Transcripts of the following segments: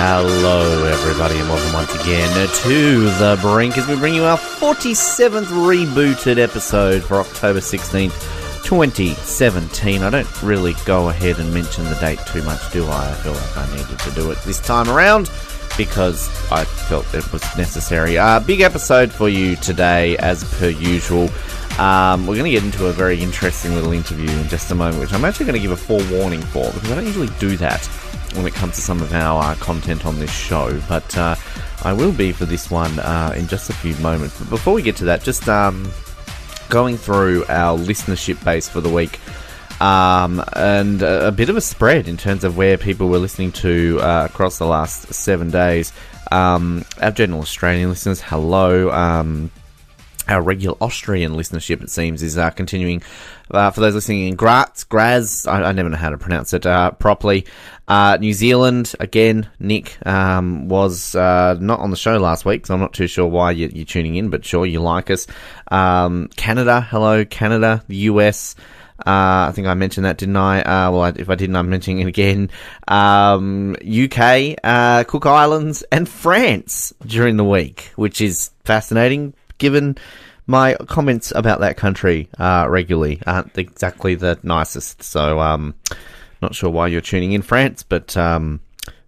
Hello, everybody, and welcome once again to The Brink as we bring you our 47th rebooted episode for October 16th, 2017. I don't really go ahead and mention the date too much, do I? I feel like I needed to do it this time around because I felt it was necessary. Big episode for you today, as per usual. We're going to get into a very interesting little interview in just a moment, which I'm actually going to give a forewarning for, because I don't usually do that when it comes to some of our content on this show, but I will be for this one in just a few moments. But before we get to that, just going through our listenership base for the week, and a bit of a spread in terms of where people were listening to across the last 7 days. Our general Australian listeners, hello. Our regular Austrian listenership, it seems, is continuing. For those listening in Graz, I never know how to pronounce it properly. New Zealand, again, Nick was not on the show last week, so I'm not too sure why you're tuning in, but sure, you like us. Canada, hello, Canada. The US, I think I mentioned that, didn't I? If I didn't, I'm mentioning it again. UK, Cook Islands, and France during the week, which is fascinating, given my comments about that country regularly aren't exactly the nicest. So, not sure why you're tuning in, France, but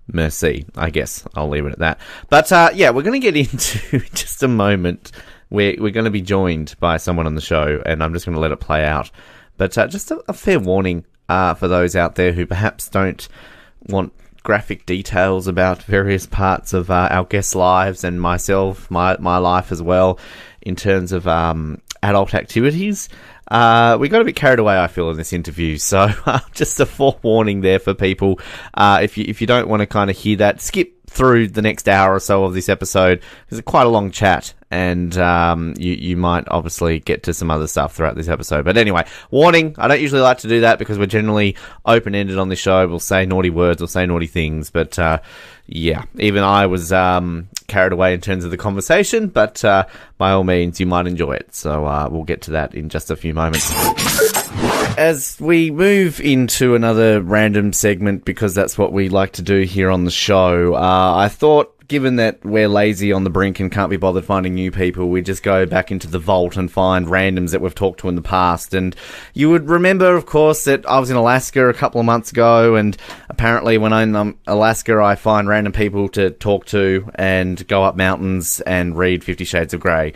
merci, I guess. I'll leave it at that. But, yeah, we're going to get into just a moment where we're going to be joined by someone on the show, and I'm just going to let it play out. But just a fair warning for those out there who perhaps don't want graphic details about various parts of our guests' lives and myself, my life as well, in terms of adult activities. We got a bit carried away, I feel, in this interview, so just a forewarning there for people. If you don't want to kind of hear that, skip through the next hour or so of this episode. It's quite a long chat, and you might obviously get to some other stuff throughout this episode. But anyway, warning, I don't usually like to do that because we're generally open-ended on this show. We'll say naughty words, we'll say naughty things, but yeah, even I was carried away in terms of the conversation, but by all means, you might enjoy it. So we'll get to that in just a few moments. As we move into another random segment, because that's what we like to do here on the show, I thought, given that we're lazy on the brink and can't be bothered finding new people, we just go back into the vault and find randoms that we've talked to in the past. And you would remember, of course, that I was in Alaska a couple of months ago, and apparently when I'm in Alaska, I find random people to talk to and go up mountains and read 50 Shades of Grey.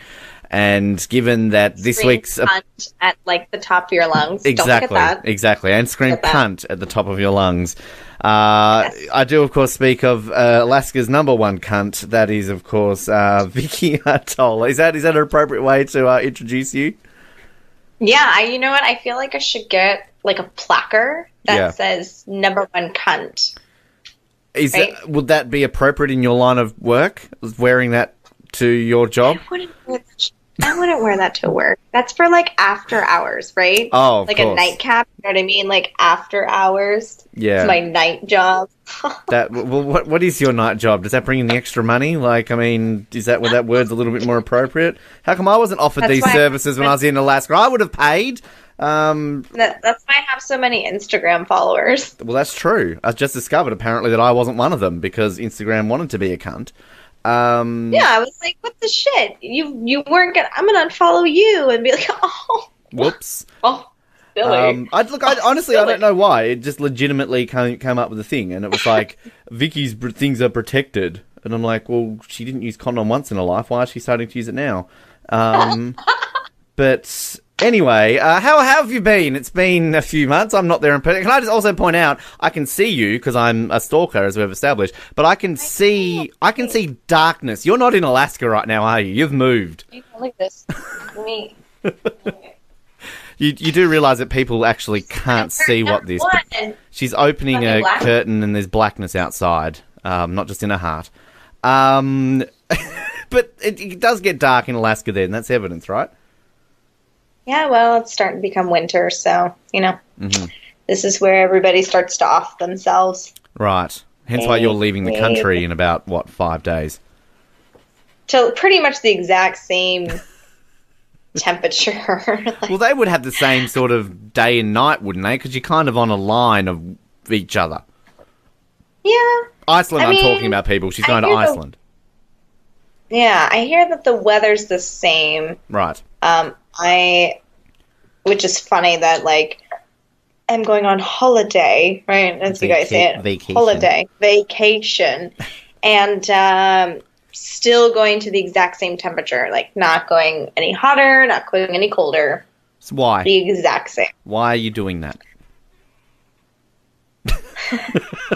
And given that this scream week's cunt at like the top of your lungs, exactly, don't forget that. Exactly, and scream cunt at the top of your lungs. Yes. I do, of course, speak of Alaska's number one cunt. That is, of course, Vicky Atoll. Is that an appropriate way to introduce you? Yeah, you know what? I feel like I should get like a placard that says number one cunt. Would that be appropriate in your line of work? Wearing that to your job? I wouldn't wear that to work. That's for like after hours, right? Oh, of like course. A nightcap. You know what I mean? Like after hours. Yeah, it's my night job. What is your night job? Does that bring in the extra money? Like, I mean, is that where that word's a little bit more appropriate? How come I wasn't offered these services when I was in Alaska? I would have paid. That's why I have so many Instagram followers. Well, that's true. I just discovered apparently that I wasn't one of them because Instagram wanted to be a cunt. Yeah, I was like, what the shit? You weren't gonna, I'm gonna unfollow you and be like, oh. Whoops. Oh, silly. Honestly, I don't know why. It just legitimately came up with a thing, and it was like, Vicky's things are protected. And I'm like, well, she didn't use condom once in her life. Why is she starting to use it now? But anyway, how have you been? It's been a few months. I'm not there in person. Can I just also point out, I can see you because I'm a stalker, as we've established, but I can see darkness. You're not in Alaska right now, are you? You've moved. Look at this. Me. You do realise that people actually can't see what this... She's opening a curtain and there's blackness outside, not just in her heart. But it does get dark in Alaska then. That's evidence, right? Yeah, well, it's starting to become winter, so, This is where everybody starts to off themselves. Right. Hence why you're leaving the country in about, 5 days? So pretty much the exact same temperature. Well, they would have the same sort of day and night, wouldn't they? Because you're kind of on a line of each other. Yeah. Iceland, I'm talking about, people. She's going to Iceland. Yeah, I hear that the weather's the same. Right. Which is funny that, like, I'm going on holiday, right? As you guys say it. Vacation. Holiday. Vacation. And still going to the exact same temperature. Like, not going any hotter, not going any colder. So why? The exact same. Why are you doing that?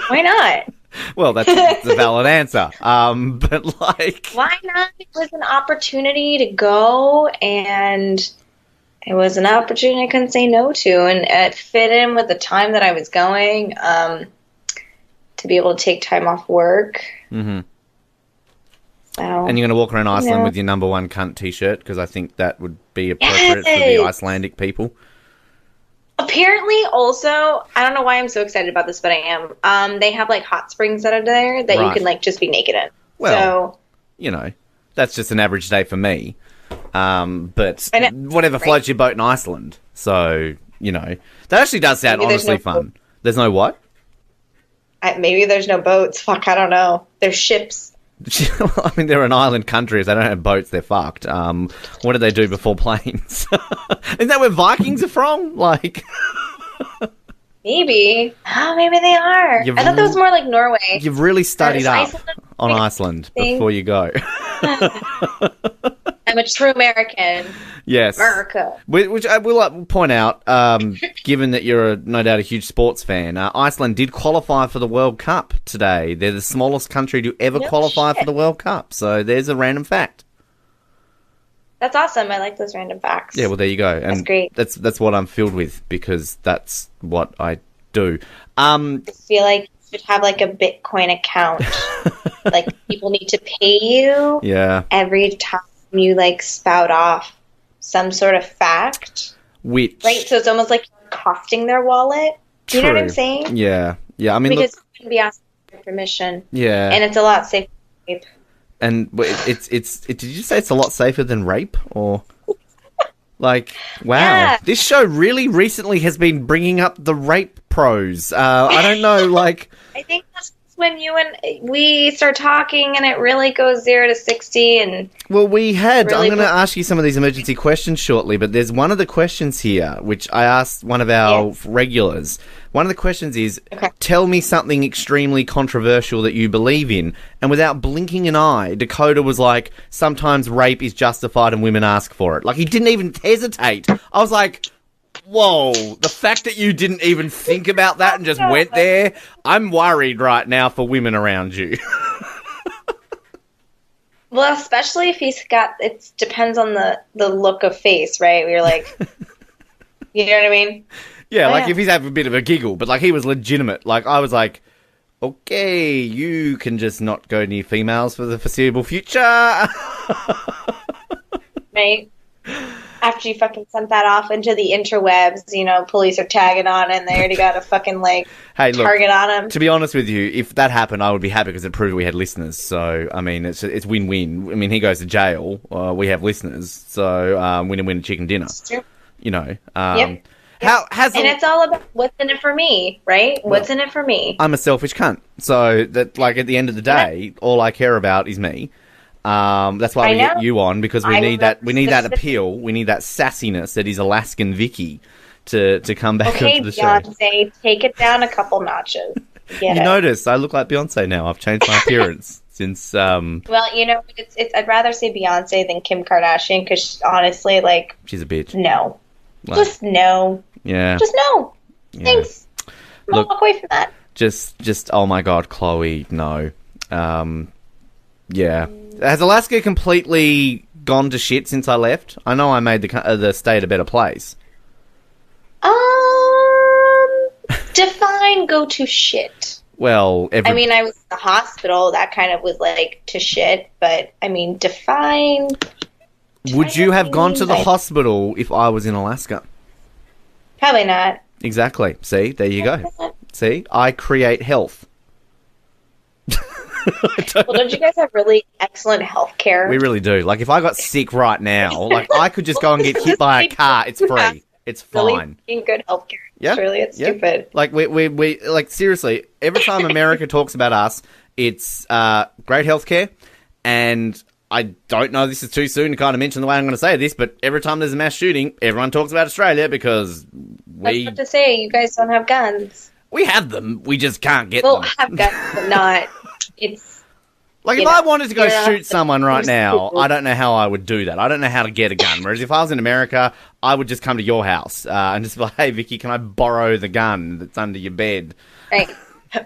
Why not? Well, that's a valid answer. But, like... Why not? It was an opportunity to go, and it was an opportunity I couldn't say no to, and it fit in with the time that I was going, to be able to take time off work. Mm-hmm. So, and you're going to walk around Iceland with your number one cunt t-shirt, because I think that would be appropriate for the Icelandic people. Apparently, also, I don't know why I'm so excited about this, but I am. They have, like, hot springs that are there that you can, like, just be naked in. Well, so, you know, that's just an average day for me. But whatever floats your boat in Iceland. So, you know, that actually does sound honestly fun. There's no what? Maybe there's no boats. Fuck, I don't know. There's ships. Well, I mean, they're an island country. If they don't have boats, they're fucked. What did they do before planes? Isn't that where Vikings are from? Like, maybe. Oh, maybe they are. I thought that was more like Norway. You've really studied up on Iceland before you go. I'm a true American. Yes. America. Which I will point out, given that you're no doubt a huge sports fan, Iceland did qualify for the World Cup today. They're the smallest country to ever qualify for the World Cup. So there's a random fact. That's awesome. I like those random facts. Yeah, well, there you go. And that's great. That's what I'm filled with, because that's what I do. I feel like you should have, like, a Bitcoin account. Like, people need to pay you every time you, like, spout off some sort of fact. Which... Right? So it's almost like you're costing their wallet. Do you know what I'm saying? Yeah. Yeah, I mean, because you can be asking for permission. Yeah. And it's a lot safer. And did you say it's a lot safer than rape? Or... Like, wow. Yeah. This show really recently has been bringing up the rape pros. I don't know, like... I think that's when you and we start talking and it really goes 0 to 60 and... Well, we had... Really I'm going to ask you some of these emergency questions shortly, but there's one of the questions here, which I asked one of our regulars. One of the questions is, tell me something extremely controversial that you believe in. And without blinking an eye, Dakota was like, sometimes rape is justified and women ask for it. Like, he didn't even hesitate. I was like... Whoa, the fact that you didn't even think about that and just went there, I'm worried right now for women around you. Well, especially if he's got, it depends on the look of face, right? We're like, you know what I mean? Yeah, like if he's having a bit of a giggle, but like he was legitimate. Like I was like, okay, you can just not go near females for the foreseeable future. Right. After you fucking sent that off into the interwebs, you know, police are tagging on and they already got a fucking, like, target on him. To be honest with you, if that happened, I would be happy because it proved we had listeners. So, I mean, it's win-win. I mean, he goes to jail. We have listeners. So, win-win chicken dinner. It's true. You know. And it's all about what's in it for me, right? What's in it for me? I'm a selfish cunt. So, that, like, at the end of the day, all I care about is me. That's why we get you on, because we need that appeal, we need that sassiness that is Alaskan Vicky to come back onto the show. Beyonce, take it down a couple notches. You notice I look like Beyonce now. I've changed my appearance since. Well, you know, it's I'd rather say Beyonce than Kim Kardashian because honestly, like, she's a bitch. No, like, just no. Yeah, just no. Yeah. Thanks. Look, walk away from that. Just oh my god, Chloe, no. Yeah. Has Alaska completely gone to shit since I left? I know I made the state a better place. Define go to shit. Well, I mean, I was in the hospital. That kind of was like to shit. But, I mean, define... Would you have gone to the hospital if I was in Alaska? Probably not. Exactly. See? There you go. See? I create health. Well, don't you guys have really excellent health care? We really do. Like, if I got sick right now, like, I could just go and get hit by a car. It's free. It's really fine. being good healthcare. Yeah. Surely it's stupid. Like, we like, seriously, every time America talks about us, it's great healthcare, and I don't know if this is too soon to kind of mention the way I'm going to say this, but every time there's a mass shooting, everyone talks about Australia because That's what to say. You guys don't have guns. we have them. We just can't get We'll them. have guns, but not. It's Like, if I wanted to go shoot someone right now, I don't know how I would do that. I don't know how to get a gun. Whereas if I was in America, I would just come to your house and just be like, hey, Vicky, can I borrow the gun that's under your bed? right.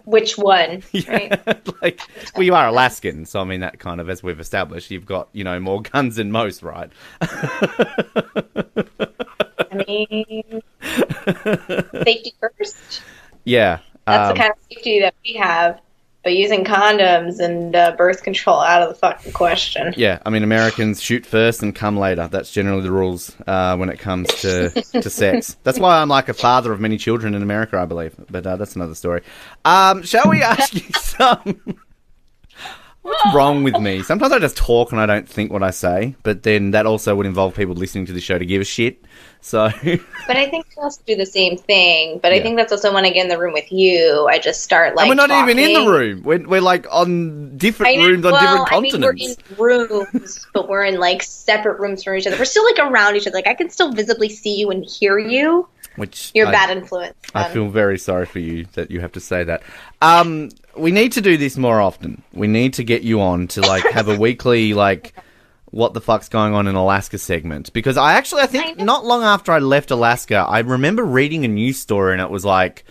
Which one? Yeah. Right. Like, well, you are Alaskan, so I mean, that kind of, as we've established, you've got, more guns than most, right? I mean, safety first. Yeah. That's the kind of safety that we have. But using condoms and birth control out of the fucking question. Yeah, I mean, Americans shoot first and come later. That's generally the rules when it comes to sex. That's why I'm like a father of many children in America, I believe. But that's another story. Shall we ask you some... What's wrong with me? Sometimes I just talk and I don't think what I say, but then that also would involve people listening to the show to give a shit. So, but I think I also do the same thing. But I think that's also when I get in the room with you, I just start like. And we're not talking. even in the room. We're like on different rooms on different continents. We're in rooms, but we're in like separate rooms from each other. We're still like around each other. Like I can still visibly see you and hear you. Which you're bad influence. I feel very sorry for you that you have to say that. We need to do this more often. We need to get you on to like have a weekly like what the fuck's going on in Alaska segment, because I think not long after I left Alaska, I remember reading a news story and it was like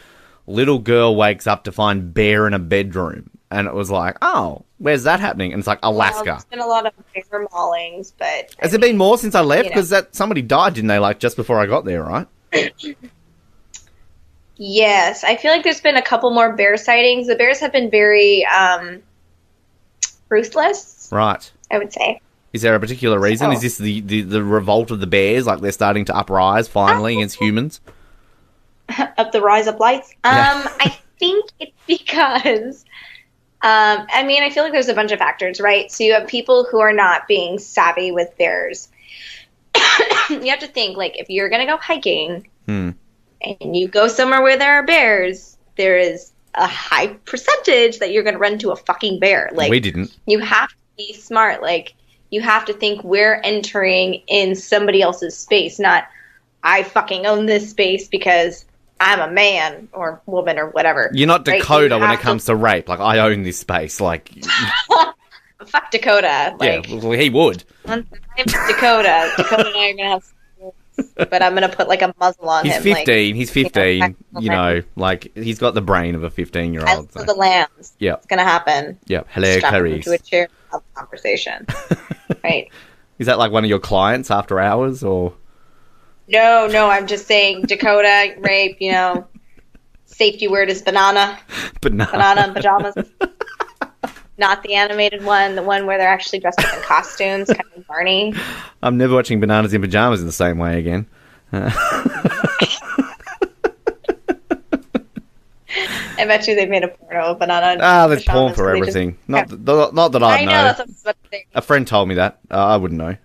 little girl wakes up to find bear in a bedroom, and it was like, oh, where's that happening? And it's like Alaska. Well, there's been a lot of bear maulings, but has there been more since I left? Because somebody died, didn't they? Like just before I got there, right? Yes, I feel like there's been a couple more bear sightings. The bears have been very ruthless. Right. I would say. Is there a particular reason? Is this the revolt of the bears? Like they're starting to uprise finally against humans? Up the rise of lights? I think it's because, I mean, I feel like there's a bunch of factors, right? So you have people who are not being savvy with bears. You have to think, like, if you're going to go hiking and you go somewhere where there are bears, there is a high percentage that you're going to run into a fucking bear. Like, we didn't. You have to be smart. Like, you have to think we're entering in somebody else's space, not I fucking own this space because I'm a man or woman or whatever. You're not Dakota when it comes to rape. Like, I own this space. Like, fuck Dakota. Like, yeah, well, he would. I'm Dakota. Dakota and I are gonna have sex, but I'm gonna put like a muzzle on him. He's 15. He's 15. You know, like he's got the brain of a 15-year-old. As for the lambs, yeah, it's gonna happen. Yeah, hello, Strap him Clarice. to a chair and have a conversation. Right. Is that like one of your clients after hours, or? No, I'm just saying Dakota rape. You know, safety word is banana. Banana and pajamas. Not the animated one, the one where they're actually dressed up in costumes, kind of Barney. I'm never watching Bananas in Pajamas in the same way again. I bet you they've made a porno of Banana. There's porn for everything. Not that I know. That's what I'm saying. A friend told me that. I wouldn't know.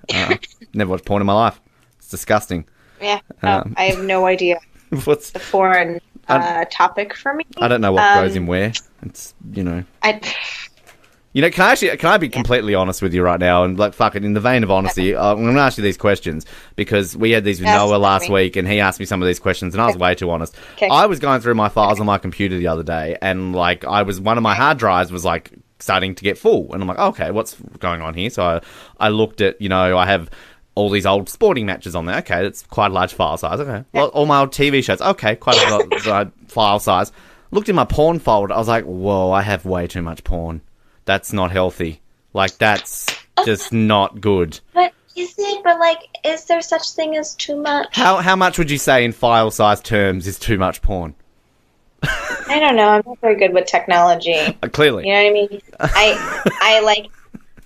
Never watched porn in my life. It's disgusting. Yeah, no, I have no idea. What's the foreign topic for me? I don't know what goes in where. It's, You know, can I be completely honest with you right now? And like, fuck it, in the vein of honesty, I'm going to ask you these questions because we had these with Noah last week, and he asked me some of these questions, and I was way too honest. Okay. I was going through my files on my computer the other day, and like, one of my hard drives was like starting to get full, and I'm like, okay, what's going on here? So I looked at, I have all these old sporting matches on there. Okay, that's quite a large file size. Okay, well, all my old TV shows. Okay, quite a large file size. Looked in my porn folder. I was like, whoa, I have way too much porn. That's not healthy. Like, that's just not good. But is it? But like, is there such thing as too much? How much would you say in file size terms is too much porn? I don't know. I'm not very good with technology. Clearly, you know what I mean.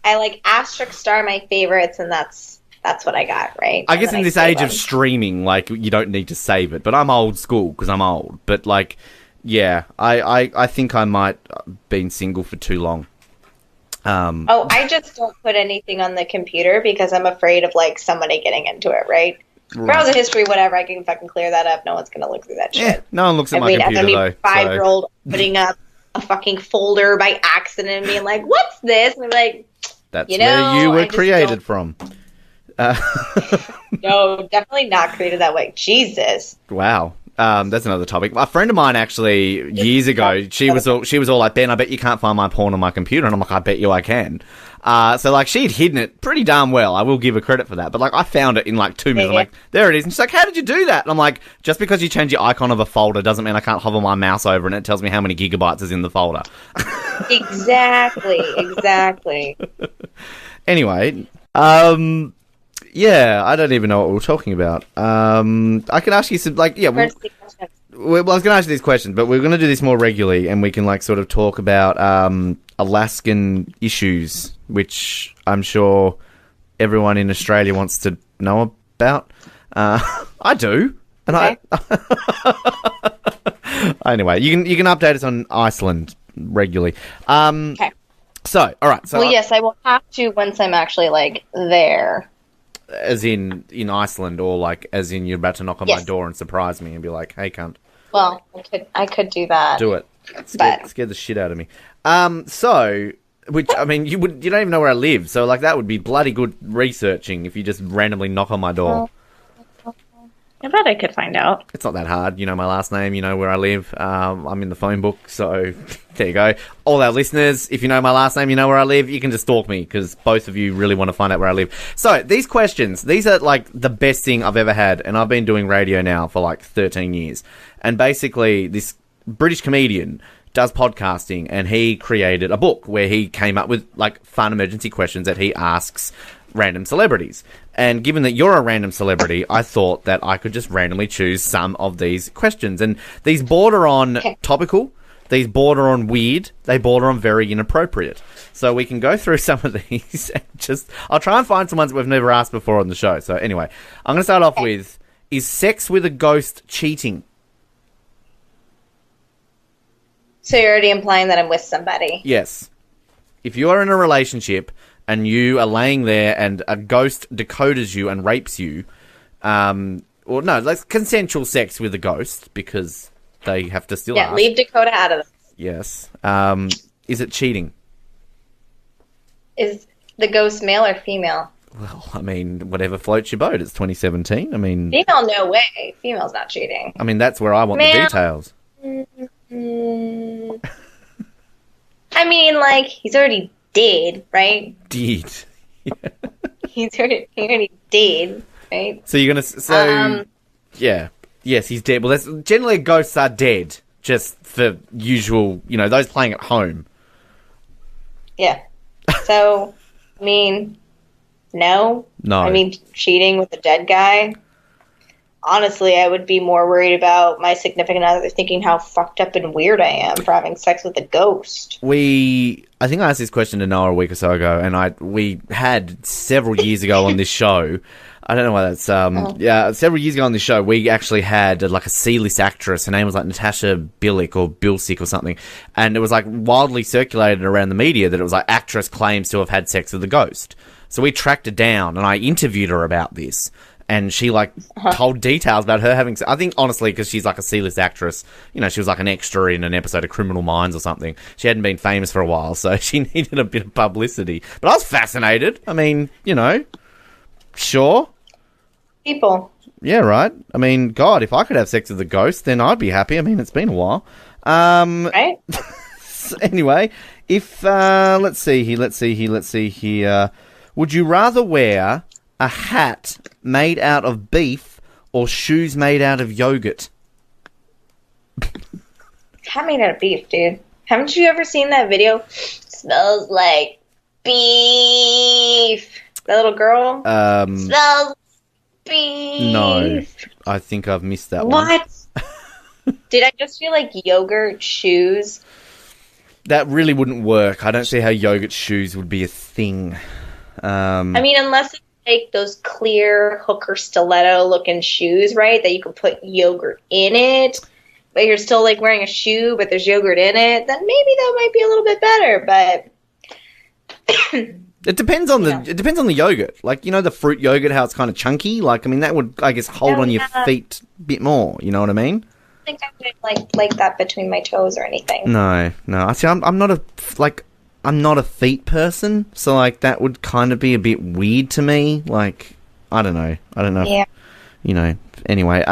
I like asterisk star my favorites, and that's what I got, right? I guess in this age of streaming, like, you don't need to save it. But I'm old school because I'm old. But like, yeah, I think I might have been single for too long. I just don't put anything on the computer because I'm afraid of like somebody getting into it, right? Browser history, whatever. I can fucking clear that up. No one's gonna look through that shit. Yeah, no one looks at my computer though. 5-year-old putting up a fucking folder by accident and being like, "What's this?" And I'm like, "That's where you were created from." No, definitely not created that way. Jesus. Wow. That's another topic. A friend of mine actually years ago, she was all like, "Ben, I bet you can't find my porn on my computer," and I'm like, "I bet you I can." So like she'd hidden it pretty darn well. I will give her credit for that. But like I found it in like 2 minutes. I'm like, "There it is." And she's like, "How did you do that?" And I'm like, "Just because you change the icon of a folder doesn't mean I can't hover my mouse over and it tells me how many gigabytes is in the folder." Exactly. Anyway, yeah, I don't even know what we were talking about. I can ask you some, like, yeah. Well, I was going to ask you these questions, but we're going to do this more regularly, and we can, like, sort of talk about Alaskan issues, which I'm sure everyone in Australia wants to know about. I do, and okay. Anyway, you can update us on Iceland regularly. Okay. So, all right. So, well, yes, I will have to once I'm actually like there. As in Iceland, or like as in you're about to knock on my door and surprise me and be like, "Hey, cunt." Well, I could do that. Do it. Scare the shit out of me. So, which I mean, you don't even know where I live, so like that would be bloody good researching if you just randomly knock on my door. I bet I could find out. It's not that hard. You know my last name. You know where I live. I'm in the phone book, so there you go. All our listeners, if you know my last name, you know where I live. You can just stalk me because both of you really want to find out where I live. So these questions, these are like the best thing I've ever had, and I've been doing radio now for like 13 years. And basically, this British comedian does podcasting, and he created a book where he came up with like fun emergency questions that he asks random celebrities. And given that you're a random celebrity, I thought that I could just randomly choose some of these questions. And these border on topical, these border on weird, they border on very inappropriate. So we can go through some of these and I'll try and find some ones that we've never asked before on the show. So anyway, I'm going to start off with, is sex with a ghost cheating? So you're already implying that I'm with somebody? Yes. If you are in a relationship and you are laying there and a ghost decodes you and rapes you, or no, like consensual sex with a ghost, because they have to still ask. Leave Dakota out of this. Yes. Is it cheating? Is the ghost male or female? Well, I mean, whatever floats your boat. It's 2017. I mean... Female, no way. Female's not cheating. I mean, that's where I want the details. I mean, like, he's already dead, right? Dead. Yeah. He's already dead, right? So you're gonna yeah, yes, he's dead. Well, that's generally ghosts are dead, just for usual, those playing at home. Yeah. So, I mean, no. I mean, cheating with a dead guy. Honestly, I would be more worried about my significant other thinking how fucked up and weird I am for having sex with a ghost. I think I asked this question to Noah a week or so ago, and we had several years ago on this show. I don't know why that's several years ago on this show, we actually had like a C-list actress. Her name was like Natasha Billick or Bilsick or something, and it was like wildly circulated around the media that it was like actress claims to have had sex with a ghost. So we tracked her down, and I interviewed her about this. And she, told details about her having... I think, honestly, because she's, like, a C-list actress, she was, like, an extra in an episode of Criminal Minds or something. She hadn't been famous for a while, so she needed a bit of publicity. But I was fascinated. I mean, sure. People. Yeah, right. I mean, God, if I could have sex with a ghost, then I'd be happy. I mean, it's been a while. Right? Anyway, if... Let's see here. Would you rather wear a hat made out of beef or shoes made out of yogurt? Hat made out of beef, dude. Haven't you ever seen that video? Smells like beef. That little girl? Smells beef. No, I think I've missed that one. What? Did I just feel like yogurt shoes? That really wouldn't work. I don't see how yogurt shoes would be a thing. I mean, unless it's like those clear hooker stiletto looking shoes, right? That you can put yogurt in it, but you're still like wearing a shoe, but there's yogurt in it. Then maybe that might be a little bit better. But It depends on the yogurt. Like, the fruit yogurt, how it's kind of chunky. Like, I mean, that would, I guess, hold on your feet a bit more. You know what I mean? I think I would like that between my toes or anything. No. I see. I'm not a feet person, so like that would kind of be a bit weird to me. Like, I don't know. Yeah. Anyway,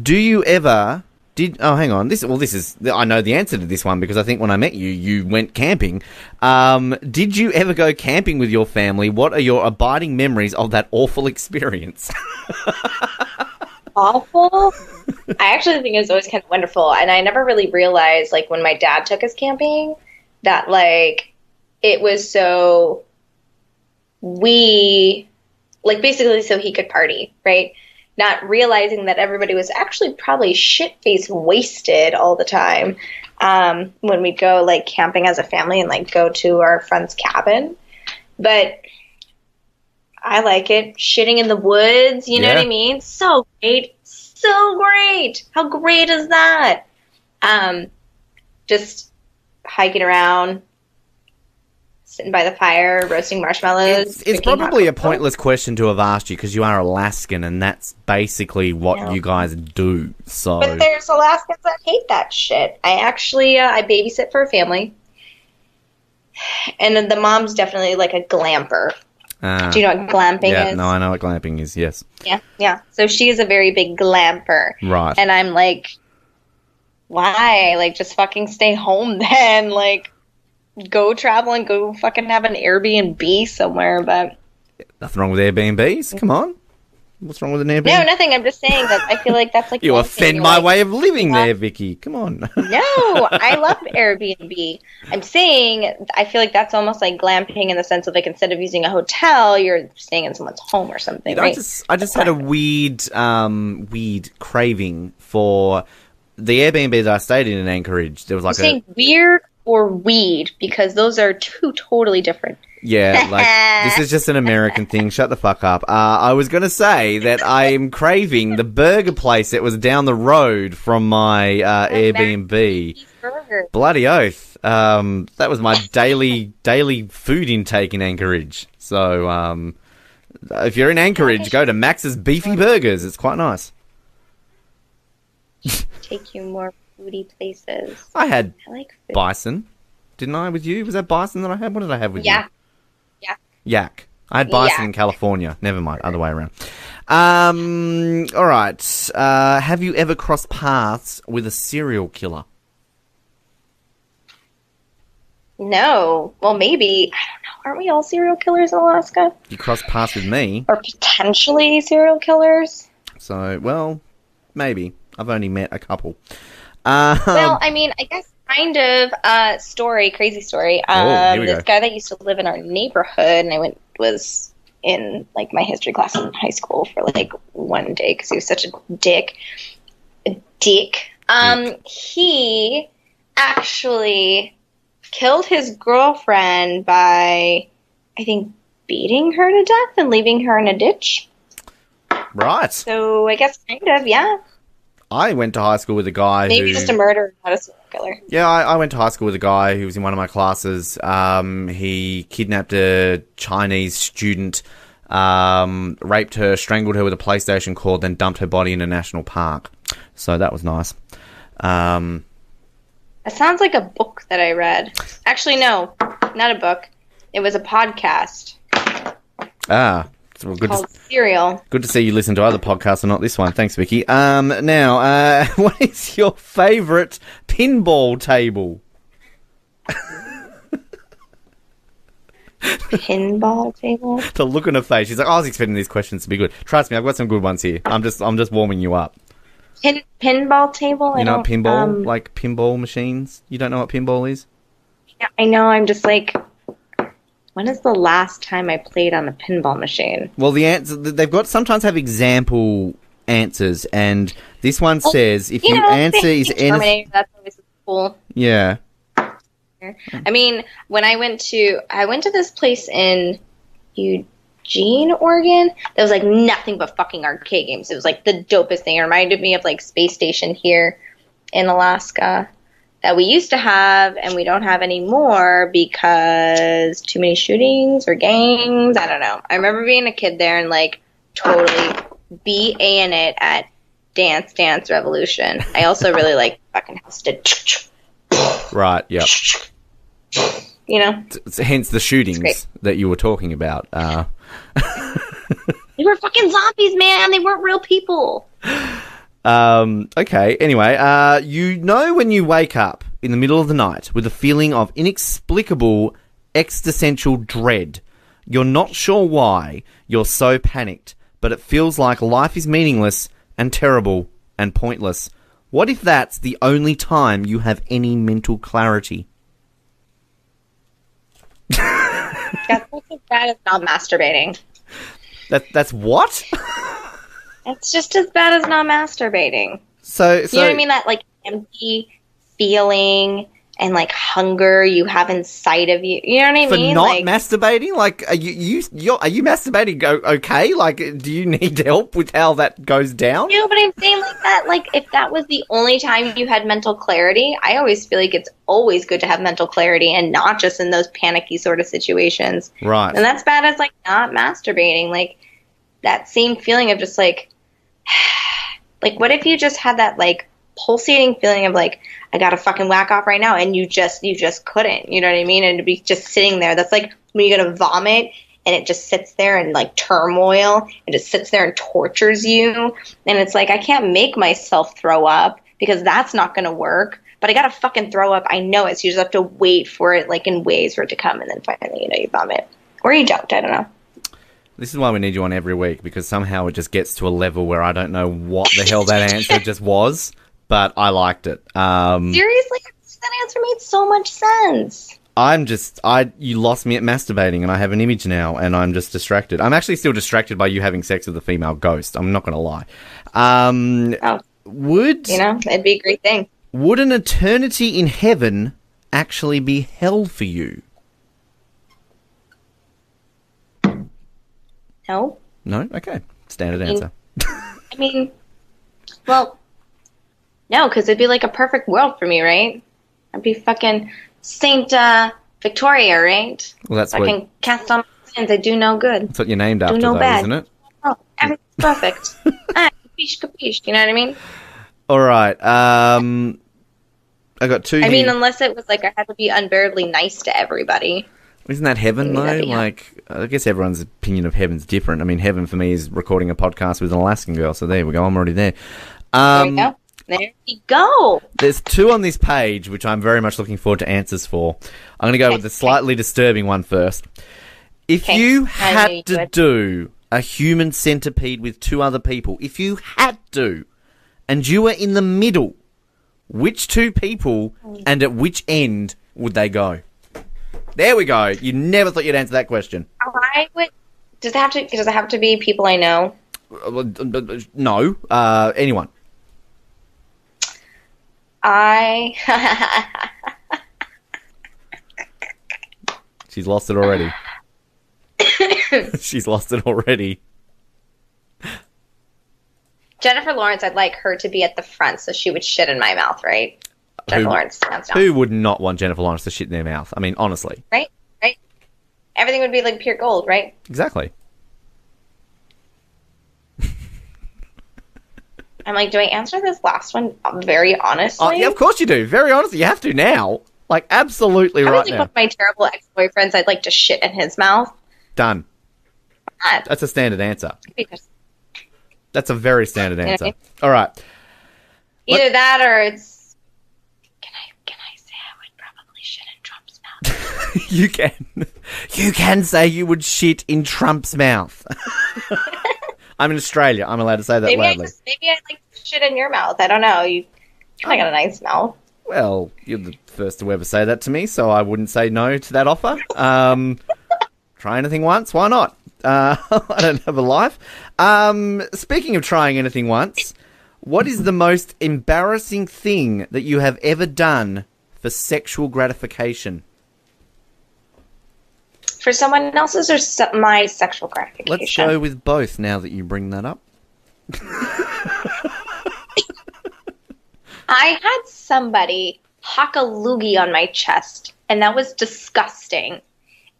do you ever? Hang on. This is. I know the answer to this one because I think when I met you, you went camping. Did you ever go camping with your family? What are your abiding memories of that awful experience? Awful? I actually think it was always kind of wonderful, and I never really realized, like, when my dad took us camping, that, like, it was so basically so he could party, right? Not realizing that everybody was actually probably shit-faced wasted all the time when we'd go, like, camping as a family and, like, go to our friend's cabin. But I like it. Shitting in the woods, you know what I mean? So great. So great. How great is that? Just hiking around, sitting by the fire, roasting marshmallows. It's probably a pointless question to have asked you because you are Alaskan and that's basically what you guys do. So, but there's Alaskans that hate that shit. I actually I babysit for a family, and then the mom's definitely like a glamper. Do you know what glamping is? Yeah, no, I know what glamping is, yes. Yeah. So she is a very big glamper. Right. And I'm like, why? Like, just fucking stay home then. Like, go travel and go fucking have an Airbnb somewhere. But nothing wrong with Airbnbs. Come on. What's wrong with an Airbnb? No, nothing. I'm just saying that I feel like that's like... You offend my way of living there, Vicky. Come on. No, I love Airbnb. I'm saying I feel like that's almost like glamping in the sense of, like, instead of using a hotel, you're staying in someone's home or something, right? I just had a weird craving for the Airbnb that I stayed in Anchorage. There was like saying weird or weed, because those are two totally different. Yeah, like, this is just an American thing. Shut the fuck up. I was going to say that I'm craving the burger place that was down the road from my Airbnb. Bloody oath. That was my daily food intake in Anchorage. So, if you're in Anchorage, go to Max's Beefy Burgers. It's quite nice. Take you more foodie places. I had like food. bison. Didn't I with you? Was that bison that I had? What did I have with you? Yeah. Yak. I had bison in California. Never mind. Other way around. All right. Have you ever crossed paths with a serial killer? No. Well, maybe. I don't know. Aren't we all serial killers in Alaska? You crossed paths with me. Or potentially serial killers? So, well, maybe. I've only met a couple. Well, I mean, I guess kind of crazy story. This guy that used to live in our neighborhood, and was in, like, my history class in high school for, like, one day because he was such a dick. He actually killed his girlfriend by, I think, beating her to death and leaving her in a ditch. Right. So I guess kind of, yeah. I went to high school with a guy Maybe just a murderer, not a serial killer. Yeah, I went to high school with a guy who was in one of my classes. He kidnapped a Chinese student, raped her, strangled her with a PlayStation cord, then dumped her body in a national park. So that was nice. That sounds like a book that I read. Actually, no, not a book. It was a podcast. Well, good called Serial. Good to see you listen to other podcasts and not this one. Thanks, Vicky. Now, what is your favourite pinball table? Pinball table? The look on her face. She's like, I was expecting these questions to be good. Trust me, I've got some good ones here. I'm just warming you up. Pinball table? You know what pinball? Like pinball machines? You don't know what pinball is? Yeah, I know. I'm just like... When is the last time I played on a pinball machine? Well, the answer they've sometimes have example answers, and this one says if you answer is anything. That's always cool. Yeah. I mean, when I went to this place in Eugene, Oregon, that was like nothing but fucking arcade games. It was like the dopest thing. It reminded me of like Space Station here in Alaska. that we used to have and we don't have anymore because too many shootings or gangs. I don't know. I remember being a kid there and like totally BA-ing it at Dance Dance Revolution. I also really like fucking house did. Right, yep. You know? Hence the shootings that you were talking about. They were fucking zombies, man. They weren't real people. Okay, anyway, you know when you wake up in the middle of the night with a feeling of inexplicable existential dread. You're not sure why you're so panicked, but it feels like life is meaningless and terrible and pointless. What if that's the only time you have any mental clarity? That's as bad as not masturbating. That's what? It's just as bad as not masturbating. So you know what I mean? That like empty feeling and like hunger you have inside of you. You know what I mean? For not like, masturbating? Like, are you masturbating okay? Like, do you need help with how that goes down? No, but I'm saying like that. Like, if that was the only time you had mental clarity, I always feel like it's always good to have mental clarity and not just in those panicky sort of situations. Right. And that's bad as like not masturbating. Like that same feeling of just like, like what if you just had that like pulsating feeling of like, I gotta fucking whack off right now, and you just couldn't, you know what I mean? And to be just sitting there, that's like when you're gonna vomit and it just sits there in like turmoil, it just sits there and tortures you, and it's like I can't make myself throw up because that's not gonna work, but I gotta fucking throw up. I know it, so you just have to wait for it, like in waves for it to come, and then finally, you know, you vomit or you don't. I don't know. This is why we need you on every week, because somehow it just gets to a level where I don't know what the hell that answer just was. But I liked it. Seriously? That answer made so much sense. You lost me at masturbating, and I have an image now, and I'm just distracted. I'm actually still distracted by you having sex with a female ghost. I'm not going to lie. It'd be a great thing. Would an eternity in heaven actually be hell for you? No. No? Okay. Standard answer. Well, no, because it'd be like a perfect world for me, right? I'd be fucking Saint Victoria, right? Well, that's I can cast on my sins. I do no good. That's what you're named after, no though, bad. isn't it? Oh, everything's perfect. Capiche, you know what I mean? All right. I got two. I mean, unless it was like I had to be unbearably nice to everybody. Isn't that heaven, though? Like, I guess everyone's opinion of heaven's different. I mean, heaven for me is recording a podcast with an Alaskan girl, so there we go. I'm already there. There we go. There we go. There's two on this page, which I'm very much looking forward to answers for. I'm going to go with the slightly disturbing one first. If you had to do a human centipede with two other people, if you had to, and you were in the middle, which two people and at which end would they go? There we go. You never thought you'd answer that question. I would. Does it have to be people I know? No. Anyone. She's lost it already. She's lost it already. Jennifer Lawrence, I'd like her to be at the front so she would shit in my mouth, right? Jennifer Lawrence, hands down. Who would not want Jennifer Lawrence to shit in their mouth? I mean, honestly. Right? Everything would be like pure gold, right? Exactly. I'm like, do I answer this last one very honestly? Oh, yeah, of course you do. Very honestly, you have to now. Like, absolutely right now. One of my terrible ex-boyfriends, I'd like to shit in his mouth. Done. That's a standard answer. That's a very standard answer. You know, all right. Either that or it's... Can I say I would probably shit in Trump's mouth? You can. You can say you would shit in Trump's mouth. I'm in Australia. I'm allowed to say that loudly. Maybe I'd like to shit in your mouth. I don't know. You kind of got a nice mouth. Well, you're the first to ever say that to me, so I wouldn't say no to that offer. Try anything once, why not? I don't have a life. Speaking of trying anything once, what is the most embarrassing thing that you have ever done for sexual gratification? For someone else's or my sexual gratification? Let's go with both now that you bring that up. I had somebody hock a loogie on my chest, and that was disgusting.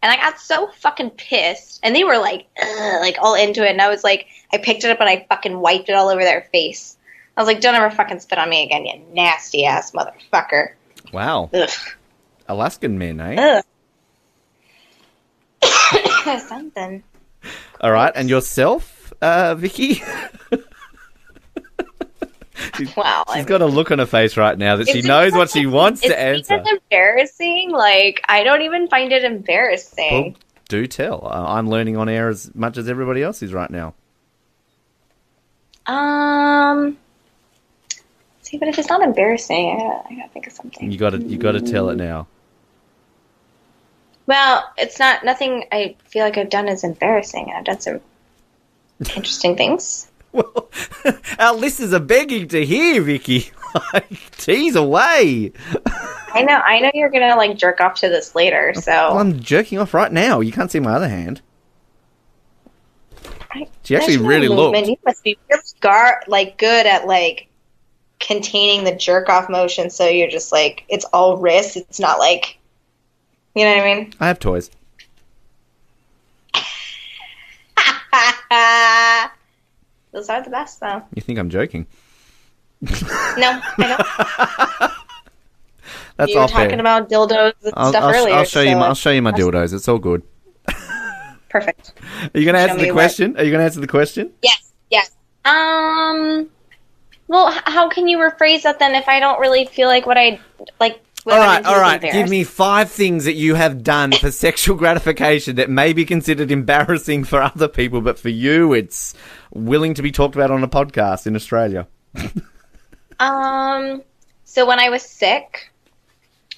And I got so fucking pissed, and they were like, ugh, like all into it, and I was like, I picked it up and I fucking wiped it all over their face. I was like, don't ever fucking spit on me again, you nasty ass motherfucker. Wow. Ugh. Alaskan men, eh? Ugh. Something. All right, and yourself, Vicky? Wow. She's got a look on her face right now that she knows what she wants to answer. It's embarrassing. Like, I don't even find it embarrassing. Well, do tell. I'm learning on air as much as everybody else is right now. See, but if it's not embarrassing, I gotta think of something. You gotta tell it now. Well, it's not nothing. I feel like I've done is embarrassing. I've done some interesting things. Well, our listeners are begging to hear, Vicky. Like, tease away. I know you're gonna like jerk off to this later. So well, I'm jerking off right now. You can't see my other hand. She actually really looked. You must be really good at like containing the jerk off motion. So you're just like it's all wrist. It's not like, you know what I mean? I have toys. Those are the best, though. You think I'm joking? No, I don't. That's you were talking about dildos and stuff earlier. I'll show you my dildos. It's all good. Perfect. Are you going to answer the question? Are you going to answer the question? Yes. Well, how can you rephrase that then if I don't really feel like what I like? All right. Give me 5 things that you have done for sexual gratification that may be considered embarrassing for other people, but for you, it's willing to be talked about on a podcast in Australia. So when I was sick,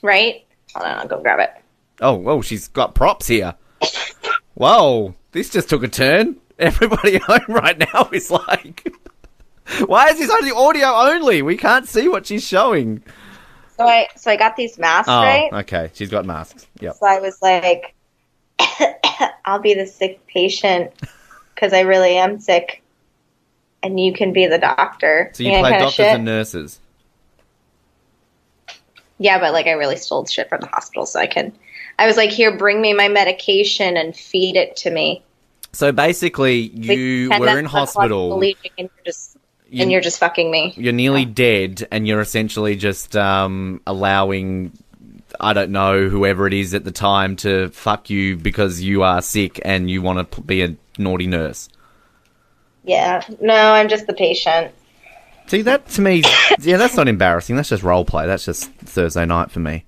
right? Hold on, I'll go grab it. Oh, she's got props here. Whoa, this just took a turn. Everybody at home right now is like, why is this only audio only? We can't see what she's showing. So I got these masks, right? Okay. She's got masks. Yep. So I was like, I'll be the sick patient because I really am sick, and you can be the doctor. So you play doctors and nurses? Yeah, but like I really stole shit from the hospital, so I was like, here, bring me my medication and feed it to me. So basically, you were in hospital. And you're just fucking me. You're nearly dead, and you're essentially just allowing, I don't know, whoever it is at the time to fuck you because you are sick and you want to be a naughty nurse. Yeah. No, I'm just the patient. See, that to me, yeah, that's not embarrassing. That's just role play. That's just Thursday night for me.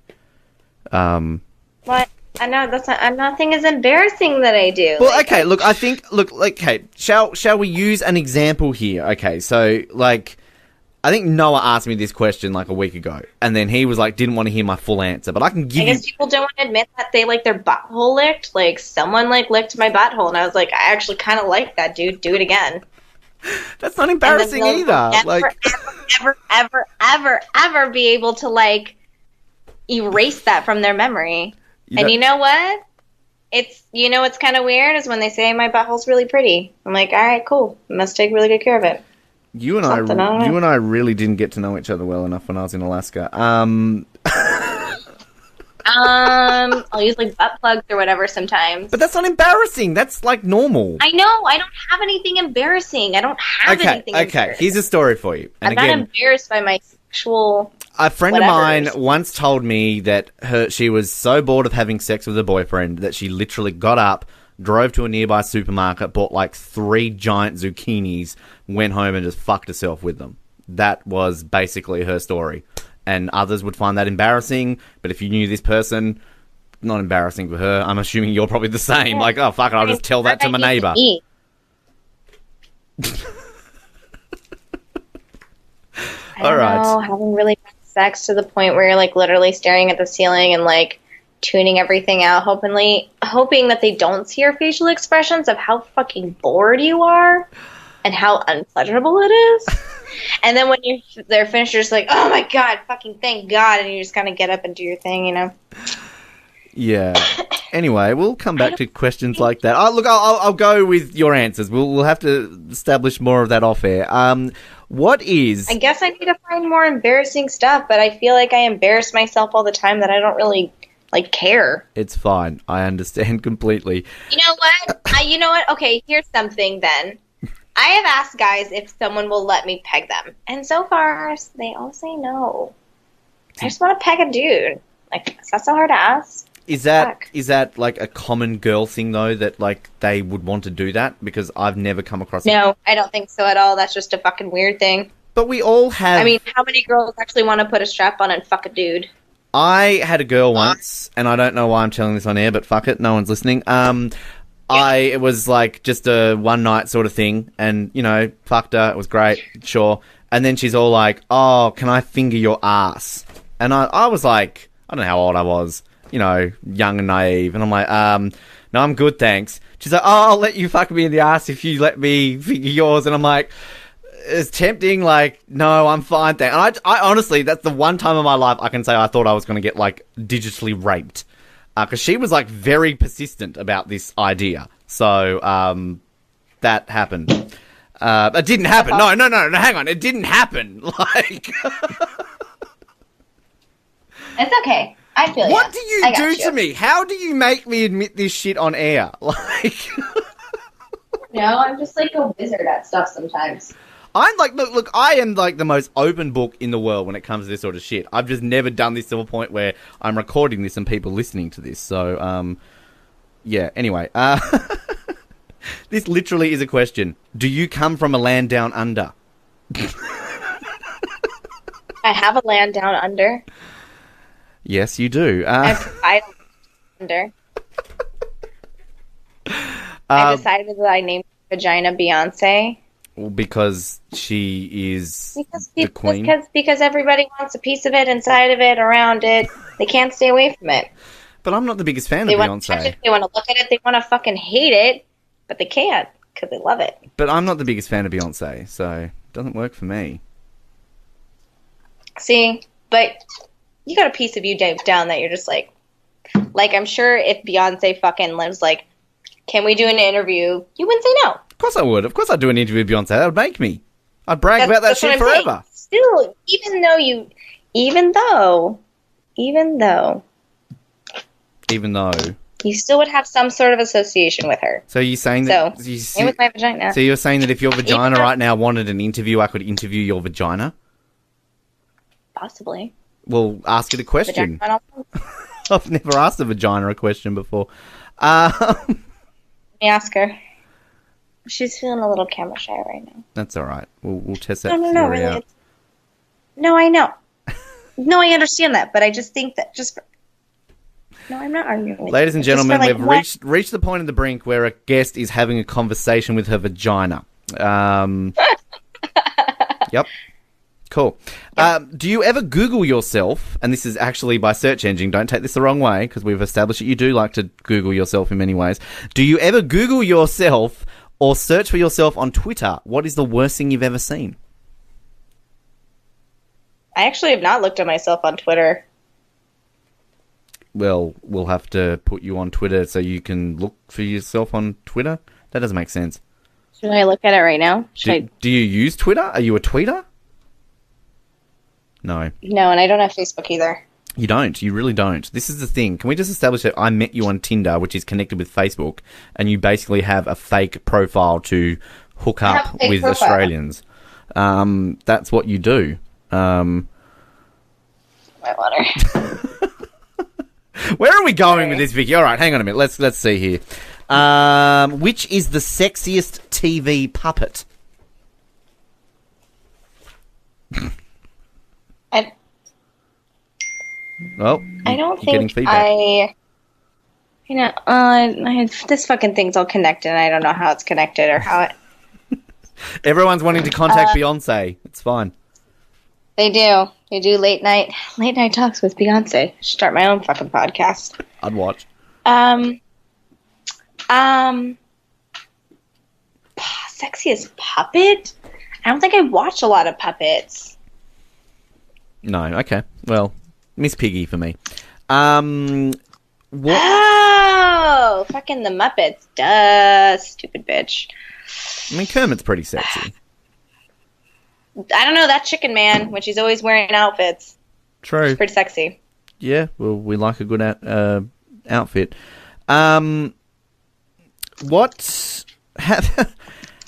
What? I know nothing is embarrassing that I do. Well, okay, okay, shall we use an example here? Okay, so, like, I think Noah asked me this question, like, a week ago, and then he was like, didn't want to hear my full answer, but I can give you... I guess people don't want to admit that they, like, their butthole licked. Like, someone, like, licked my butthole, and I was like, I actually kind of like that, dude. Do it again. That's not embarrassing either. Ever be able to, like, erase that from their memory. And you know what? It's kind of weird is when they say my butthole's really pretty. I'm like, all right, cool. I must take really good care of it. You and I really didn't get to know each other well enough when I was in Alaska. I'll use like butt plugs or whatever sometimes. But that's not embarrassing. That's like normal. I know. I don't have anything embarrassing. I don't have anything embarrassing. Okay, here's a story for you. And I'm not embarrassed by my sexual... A friend of mine once told me that she was so bored of having sex with her boyfriend that she literally got up, drove to a nearby supermarket, bought like 3 giant zucchinis, went home and just fucked herself with them. That was basically her story. And others would find that embarrassing, but if you knew this person, not embarrassing for her. I'm assuming you're probably the same. Yeah. Like, oh, fuck it, I'll just tell that to my neighbor. All right. Having really bad sex to the point where you're like literally staring at the ceiling and like tuning everything out, hoping that they don't see your facial expressions of how fucking bored you are and how unpleasurable it is. And then when they're finished, you're just like, oh my god, fucking thank God, and you just kind of get up and do your thing, you know? Yeah. Anyway, we'll come back to questions like that. Look, I'll go with your answers. We'll have to establish more of that off air. What is... I guess I need to find more embarrassing stuff, but I feel like I embarrass myself all the time that I don't really, care. It's fine. I understand completely. You know what? You know what? Okay, here's something then. I have asked guys if someone will let me peg them. And so far, they all say no. I just want to peg a dude. Is that so hard to ask? Is that like a common girl thing though, that they would want to do that? Because I've never come across it. No, I don't think so at all. That's just a fucking weird thing. But we all have... I mean, how many girls actually want to put a strap on and fuck a dude? I had a girl once, and I don't know why I'm telling this on air, but fuck it, no one's listening. It was just a one night sort of thing, and fucked her. It was great, sure. And then she's all like, "Oh, can I finger your ass?" And I was like, I don't know how old I was, young and naive, and I'm like, no, I'm good, thanks. She's like, "Oh, I'll let you fuck me in the ass if you let me finger yours," and I'm like, it's tempting, no, I'm fine, thanks. And I honestly, that's the one time in my life I can say I thought I was going to get digitally raped. Because she was very persistent about this idea. So, that happened. It didn't happen. No, hang on. It didn't happen. It's okay. I feel What do you do to me? How do you make me admit this shit on air? No, I'm just a wizard at stuff sometimes. I'm look, I am the most open book in the world when it comes to this sort of shit. I've just never done this to a point where I'm recording this and people listening to this. So, yeah, anyway. This literally is a question. Do you come from a land down under? I have a land down under. Yes, you do. I provide under. I decided that I named vagina Beyonce. Because she is the queen? Because everybody wants a piece of it, inside of it, around it. They can't stay away from it. But I'm not the biggest fan of Beyonce. They want to touch it, they want to look at it, they want to fucking hate it, but they can't because they love it. But I'm not the biggest fan of Beyonce, so it doesn't work for me. See, but you got a piece of you deep down that you're just I'm sure if Beyonce fucking lives can we do an interview? You wouldn't say no. Of course I would. Of course I'd do an interview with Beyonce. That would make me. I'd brag about that shit forever. Still, even though you still would have some sort of association with her. So you're saying that... same with my vagina. So you're saying that if your vagina right now wanted an interview, I could interview your vagina? Possibly. Well, ask it a question. I've never asked a vagina a question before. Let me ask her. She's feeling a little camera shy right now. That's all right. We'll test that theory out. No, I know. No, I understand that, but I just think that No, I'm not arguing with you. Ladies and gentlemen, we've reached the point in the brink where a guest is having a conversation with her vagina. Yep. Cool. Yep. Do you ever Google yourself, and this is actually by search engine, don't take this the wrong way, because we've established that you do like to Google yourself in many ways. Do you ever Google yourself or search for yourself on Twitter? What is the worst thing you've ever seen? I actually have not looked at myself on Twitter. Well, we'll have to put you on Twitter so you can look for yourself on Twitter? That doesn't make sense. Should I look at it right now? Do you use Twitter? Are you a tweeter? No. No, and I don't have Facebook either. You don't. You really don't. This is the thing. Can we just establish that I met you on Tinder, which is connected with Facebook, and you basically have a fake profile to hook up with Australians? That's what you do. My water. Where are we going with this, Vicky? All right, hang on a minute. Let's see here. Which is the sexiest TV puppet? Well, I don't think this fucking thing's all connected, and I don't know how it's connected or how it... Everyone's wanting to contact Beyonce. It's fine. They do. They do late night talks with Beyonce. Start my own fucking podcast. I'd watch. Sexiest puppet? I don't think I watch a lot of puppets. No, okay. Well, Miss Piggy for me. What? Oh, fucking the Muppets. Duh, stupid bitch. I mean, Kermit's pretty sexy. I don't know, that chicken man, when she's always wearing outfits. True. It's pretty sexy. Yeah, well, we like a good outfit. What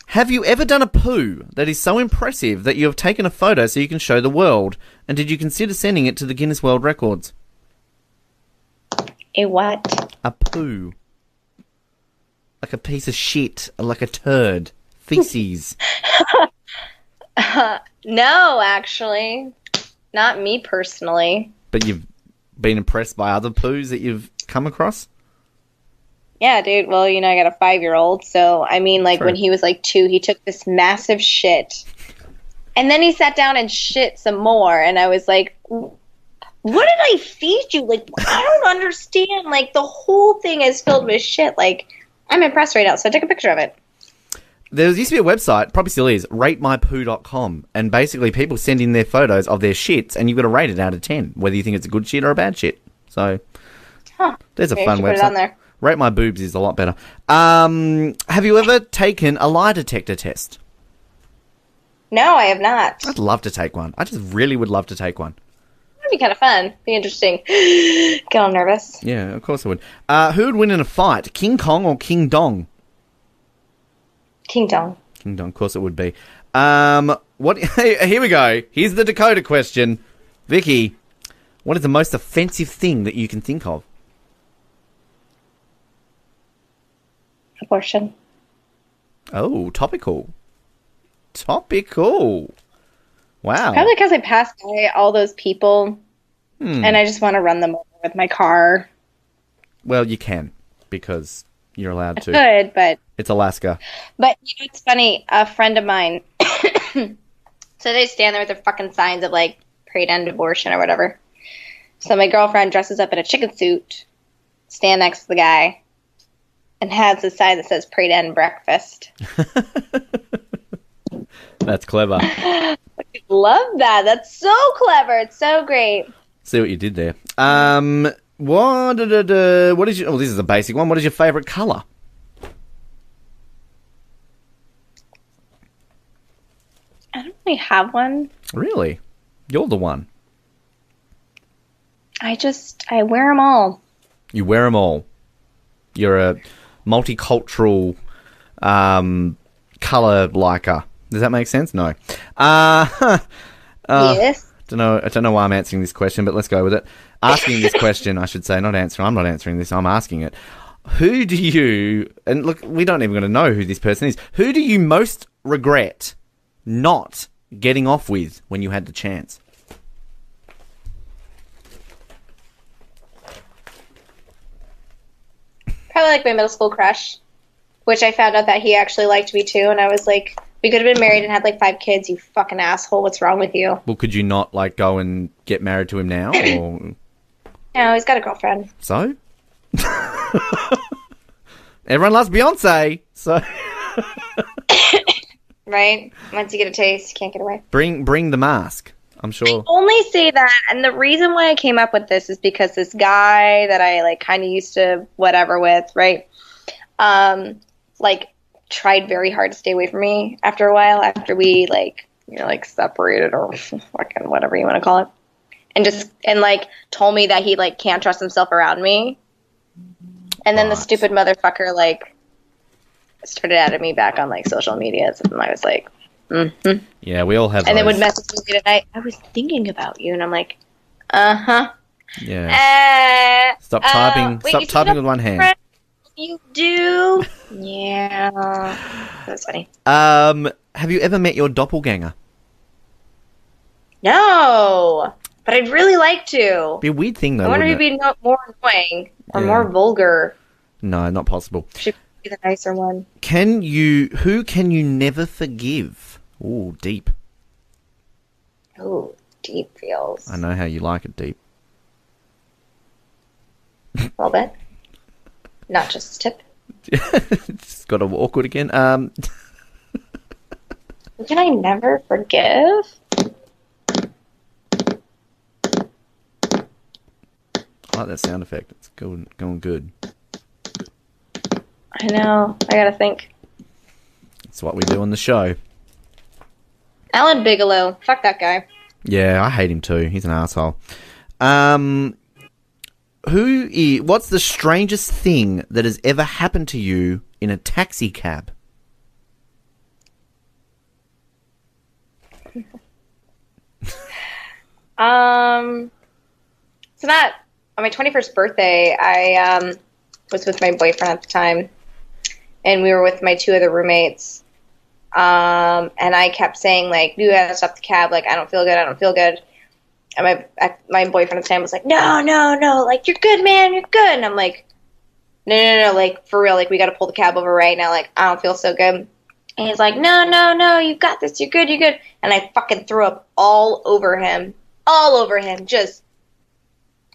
have you ever done a poo that is so impressive that you have taken a photo so you can show the world? And did you consider sending it to the Guinness World Records? A what? A poo. Like a piece of shit, like a turd. Feces. No, actually. Not me personally. But you've been impressed by other poos that you've come across? Yeah, dude. Well, I got a 5-year-old, so, I mean, like, True. when he was, like, 2, he took this massive shit. And then he sat down and shit some more, and I was like, what did I feed you? Like, I don't understand. Like, the whole thing is filled with shit. Like, I'm impressed right now, so I took a picture of it. There used to be a website, probably still is, ratemypoo.com, and basically people send in their photos of their shits, and you've got to rate it out of 10, whether you think it's a good shit or a bad shit. So, there's a fun website. Put it on there. Rate My Boobs is a lot better. Have you ever taken a lie detector test? No, I have not. I'd love to take one. I just really would love to take one. That'd be kind of fun. Be interesting. Get all nervous. Yeah, of course I would. Who would win in a fight, King Kong or King Dong? King Dong. King Dong, of course it would be. What? Here we go. Here's the Dakota question. Vicky, what is the most offensive thing that you can think of? Abortion. Oh, topical. Topical. Wow. Probably because I passed by all those people, and I just want to run them over with my car. Well, you can, because you're allowed to. I could, but... It's Alaska. But, it's funny, a friend of mine, so they stand there with their fucking signs of, like, pray to end abortion or whatever. So my girlfriend dresses up in a chicken suit, stand next to the guy, and has a sign that says pray to end breakfast. That's clever. I love that. That's so clever. It's so great. See what you did there. What is your... Oh, this is a basic one. What is your favourite colour? I don't really have one. Really? You're the one. I wear them all. You wear them all. You're a multicultural colour liker. Does that make sense? No. Yes. I don't know why I'm answering this question, but let's go with it. Asking this question, I should say, not answering. I'm not answering this. I'm asking it. Who do you... And look, we don't even going to know who this person is. Who do you most regret not getting off with when you had the chance? Probably like my middle school crush, which I found out that he actually liked me too, and I was like, we could have been married and had like 5 kids, you fucking asshole, what's wrong with you? Well, could you not like go and get married to him now? Or... No, he's got a girlfriend. So? Everyone loves Beyonce, so... Right? Once you get a taste, you can't get away. Bring the mask, I'm sure. I only say that, and the reason why I came up with this is because this guy that I like kind of used to whatever with, right? Like tried very hard to stay away from me after a while, after we like separated or fucking whatever you want to call it. And like told me that he like can't trust himself around me. And then the stupid motherfucker like started adding me back on like social media, and I was like, mm-hmm. Yeah, we all have. And those. then would message me tonight. I was thinking about you, and I'm like, uh-huh. Yeah. Stop typing. Wait, Stop typing with one hand. You do? Yeah. That's funny. Have you ever met your doppelganger? No, but I'd really like to. Be a weird thing though. I wonder if he'd be more annoying or more vulgar. No, not possible. Should be the nicer one. Who can you never forgive? Ooh, deep. Ooh, deep feels. I know how you like it deep. A little bit. Not just a tip. It's got all awkward again. Who can I never forgive? I like that sound effect. It's going good. I know. I gotta think. It's what we do on the show. Alan Bigelow. Fuck that guy. Yeah, I hate him too. He's an asshole. What's the strangest thing that has ever happened to you in a taxi cab? It's not on my 21st birthday. I was with my boyfriend at the time, and we were with my 2 other roommates. And I kept saying, like, you gotta stop the cab. Like, I don't feel good. And my boyfriend at the time was like, no, like, you're good, man, you're good. And I'm like, no, like, for real, like, we gotta pull the cab over right now. Like, I don't feel so good. And he's like, no, you got this, you're good. And I fucking threw up all over him, just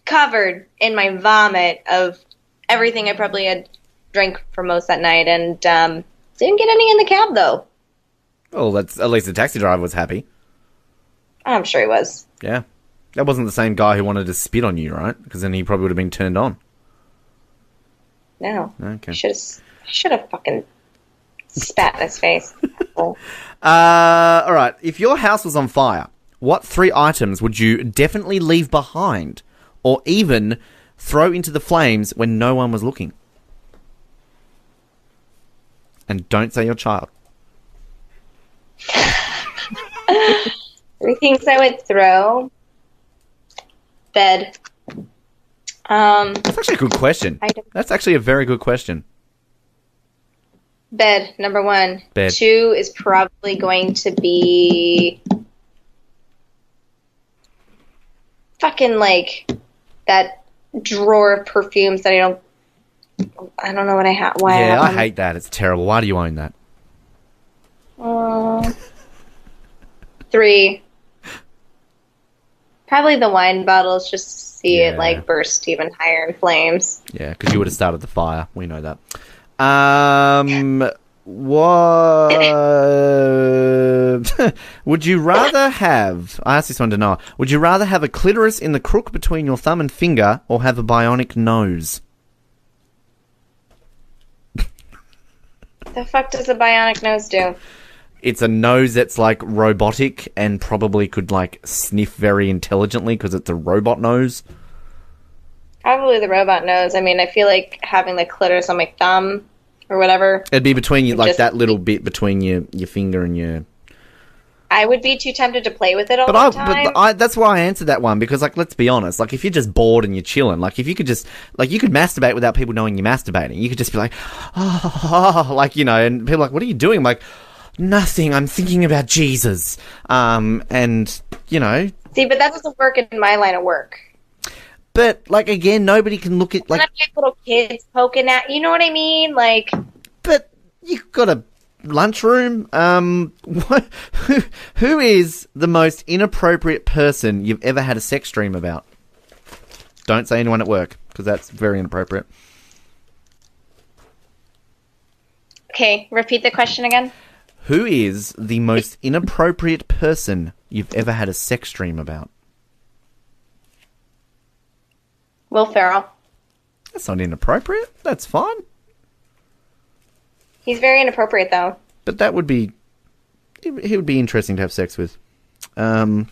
covered in my vomit of everything I probably had drank for most that night. And didn't get any in the cab, though. Well, that's at least the taxi driver was happy. I'm sure he was. Yeah. That wasn't the same guy who wanted to spit on you, right? Because then he probably would have been turned on. No. Okay. Should have fucking spat in his face. All right. If your house was on fire, what 3 items would you definitely leave behind or even throw into the flames when no one was looking? And don't say your child. 3 things I would throw. Bed. That's actually a good question. That's actually a very good question. Bed, number 1. Bed. 2 is probably going to be fucking, like, that drawer of perfumes that I don't know what I have. Why? Yeah, I I hate that. It's terrible. Why do you own that? 3. Probably the wine bottles, just to see it, like, burst even higher in flames. Yeah, because you would have started the fire. We know that. What would you rather have? I asked this one to Noah. Would you rather have a clitoris in the crook between your thumb and finger, or have a bionic nose? The fuck does a bionic nose do? It's a nose that's, like, robotic and probably could, like, sniff very intelligently because it's a robot nose. Probably the robot nose. I mean, I feel like having the clitoris on my thumb or whatever. It'd be between you, like, that little bit between your finger and your... I would be too tempted to play with it all the time. But that's why I answered that one, because, like, let's be honest, like, if you're just bored and you're chilling, like, if you could just, like, you could masturbate without people knowing you're masturbating. You could just be like, oh, like, you know, and people are like, what are you doing? I'm like, nothing, I'm thinking about Jesus. And, you know. See, but that doesn't work in my line of work. But, like, again, nobody can look at, like... And I have little kids poking at, you know what I mean? Like... But you've got a lunchroom. Who is the most inappropriate person you've ever had a sex dream about? Don't say anyone at work, because that's very inappropriate. Okay, repeat the question again. Who is the most inappropriate person you've ever had a sex dream about? Will Ferrell. That's not inappropriate. That's fine. He's very inappropriate, though. But that would be... He would be interesting to have sex with. I'm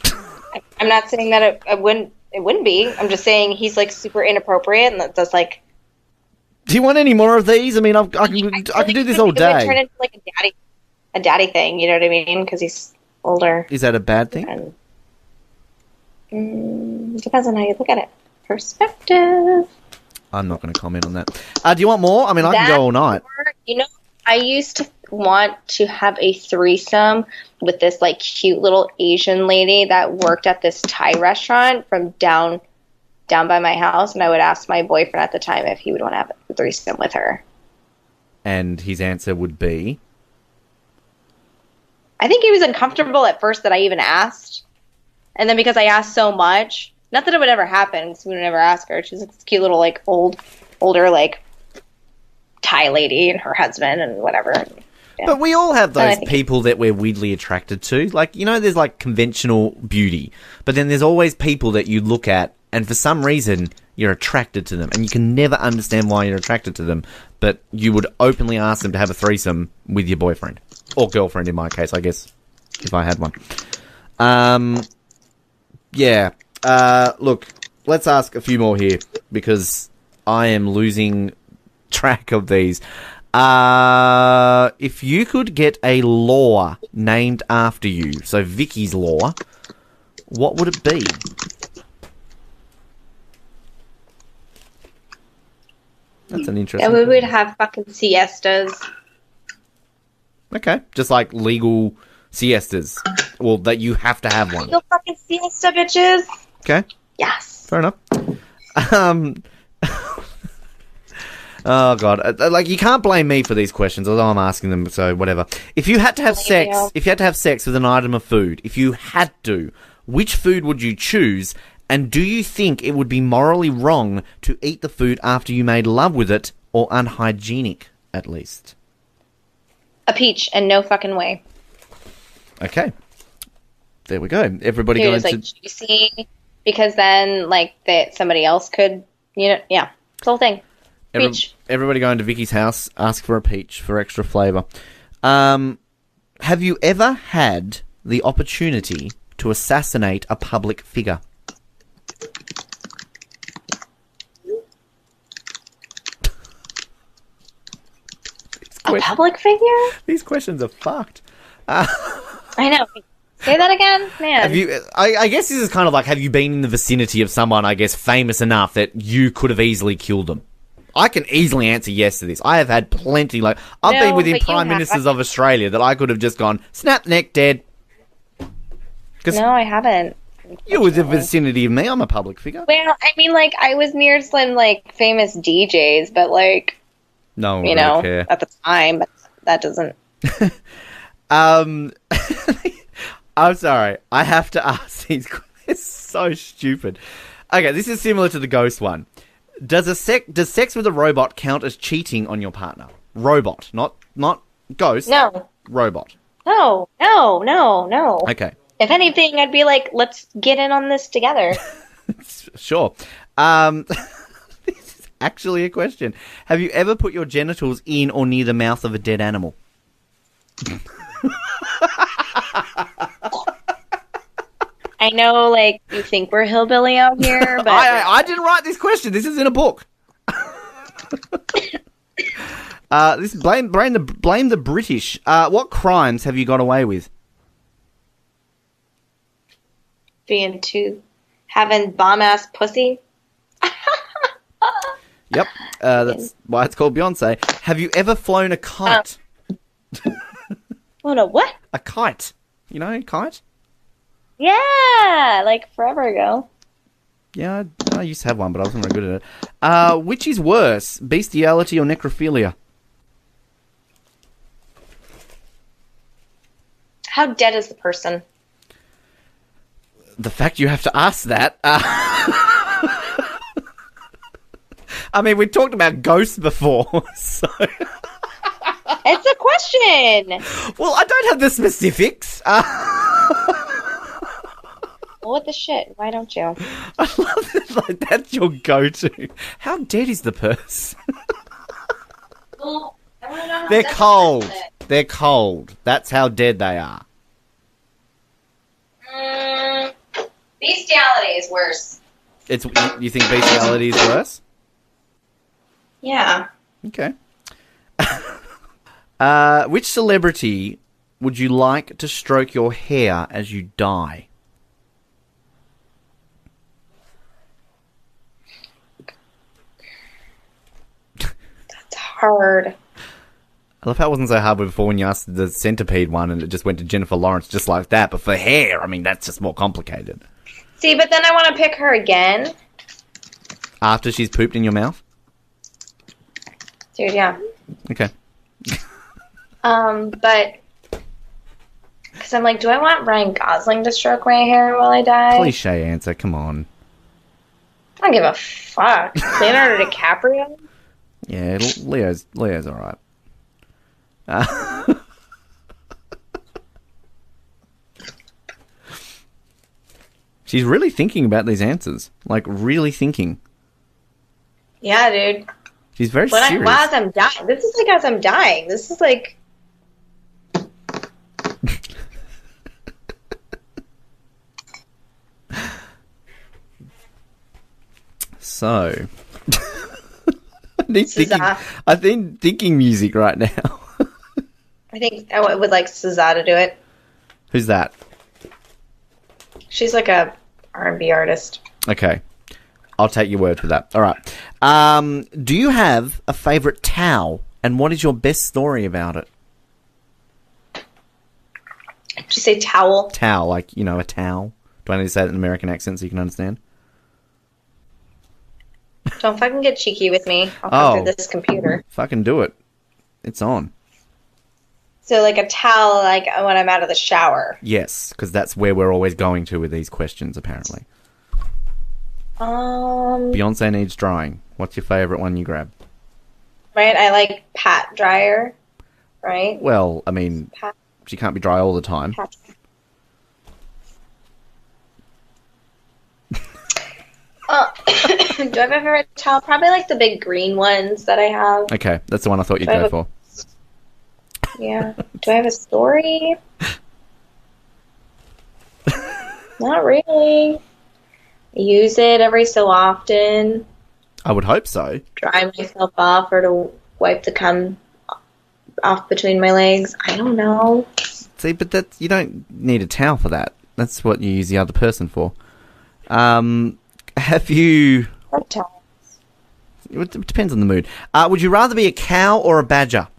not saying that it wouldn't be. I'm just saying he's, like, super inappropriate, and that's like... Do you want any more of these? I mean, I can do this all day. It would turn into, like, a daddy thing, you know what I mean? Because he's older. Is that a bad thing? Depends on how you look at it. Perspective. I'm not going to comment on that. Do you want more? I mean, I can go all night. You know, I used to want to have a threesome with this, like, cute little Asian lady that worked at this Thai restaurant from down by my house, and I would ask my boyfriend at the time if he would want to have a threesome with her. And his answer would be? I think he was uncomfortable at first that I even asked. And then because I asked so much, not that it would ever happen, because we would never ask her. She's like this cute little, like, older, like, Thai lady and her husband and whatever. Yeah. But we all have those people that we're weirdly attracted to. Like, you know, there's, like, conventional beauty. But then there's always people that you look at, and for some reason, you're attracted to them. And you can never understand why you're attracted to them. But you would openly ask them to have a threesome with your boyfriend. Or girlfriend, in my case, I guess. if I had one. Yeah. Look, let's ask a few more here because I am losing track of these. If you could get a law named after you, so Vicky's law, what would it be? That's an interesting. Yeah, we would have fucking siestas. Okay, just like legal siestas. Well, that you have to have one. Legal fucking siesta, bitches. Okay. Yes. Fair enough. Oh god, like you can't blame me for these questions, although I'm asking them. So whatever. If you had to have sex with an item of food, if you had to, which food would you choose? And do you think it would be morally wrong to eat the food after you made love with it, or unhygienic at least? A peach, and no fucking way. Okay. There we go. Everybody Dude, going it's like juicy, because then like that somebody else could, yeah, the whole thing. Peach. Everybody going to Vicky's house, ask for a peach for extra flavour. Have you ever had the opportunity to assassinate a public figure? A public figure? These questions are fucked. I know. Say that again, man. Have you? I guess this is kind of like, have you been in the vicinity of someone, I guess, famous enough that you could have easily killed them? I can easily answer yes to this. I have had plenty, like, I've been within prime ministers of Australia that I could have just gone, snap neck, dead. No, I haven't. You're within the vicinity of me. I'm a public figure. Well, I mean, like, I was near some, like, famous DJs, but, like, no one really care. At the time, but that doesn't... I'm sorry. I have to ask these questions. It's so stupid. Okay, this is similar to the ghost one. Does sex with a robot count as cheating on your partner? Robot, not ghost. No. Robot. No. Okay. If anything, I'd be like, let's get in on this together. Sure. This is actually a question. Have you ever put your genitals in or near the mouth of a dead animal? I know, like, you think we're hillbilly out here, but... I didn't write this question. This is in a book. This blame the British. What crimes have you got away with? Having bomb-ass pussy. Yep. That's why it's called Beyonce. Have you ever flown a kite? Flown a what? A kite. You know, kite? Yeah, like forever ago. Yeah, I used to have one, but I wasn't very good at it. Which is worse, bestiality or necrophilia? How dead is the person? The fact you have to ask that. I mean, we talked about ghosts before, so... It's a question! Well, I don't have the specifics. What the shit? Why don't you? I love it. Like, that's your go-to. How dead is the person? Well, I wanna know how They're dead cold. the person is. They're cold. That's how dead they are. Bestiality is worse. You think bestiality is worse? Yeah. Okay. Which celebrity would you like to stroke your hair as you die? That's hard. I love how it wasn't so hard before when you asked the centipede one and it just went to Jennifer Lawrence just like that. But for hair, I mean, that's just more complicated. See, but then I want to pick her again. After she's pooped in your mouth? Dude, yeah. Okay. But... Because I'm like, do I want Ryan Gosling to stroke my hair while I die? Cliche answer, come on. I don't give a fuck. Leonardo DiCaprio? Yeah, Leo's alright. She's really thinking about these answers. Like, really thinking. Yeah, dude. She's very serious. As I'm dying. This is like as I'm dying. This is like... So, I think thinking music right now. I think I would like SZA to do it. Who's that? She's like a R&B artist. Okay. I'll take your word for that. All right. Do you have a favourite towel, and what is your best story about it? Did you say towel? Towel, like, you know, a towel. Do I need to say it in an American accent so you can understand? Don't fucking get cheeky with me. I'll come through this computer. Fucking do it. It's on. So, like a towel, like when I'm out of the shower. Yes, because that's where we're always going to with these questions, apparently. Beyonce needs drying. What's your favourite one you grab? Right, I like pat dryer. Right. Well, I mean, she can't be dry all the time. Pat. Do I have a favorite towel? Probably like the big green ones that I have. Okay, that's the one I thought you'd go for. Yeah. Do I have a story? Not really. I use it every so often. I would hope so. Dry myself off or to wipe the cum off between my legs. I don't know. See, but that you don't need a towel for that. That's what you use the other person for. Have you... What towels? It depends on the mood. Would you rather be a cow or a badger?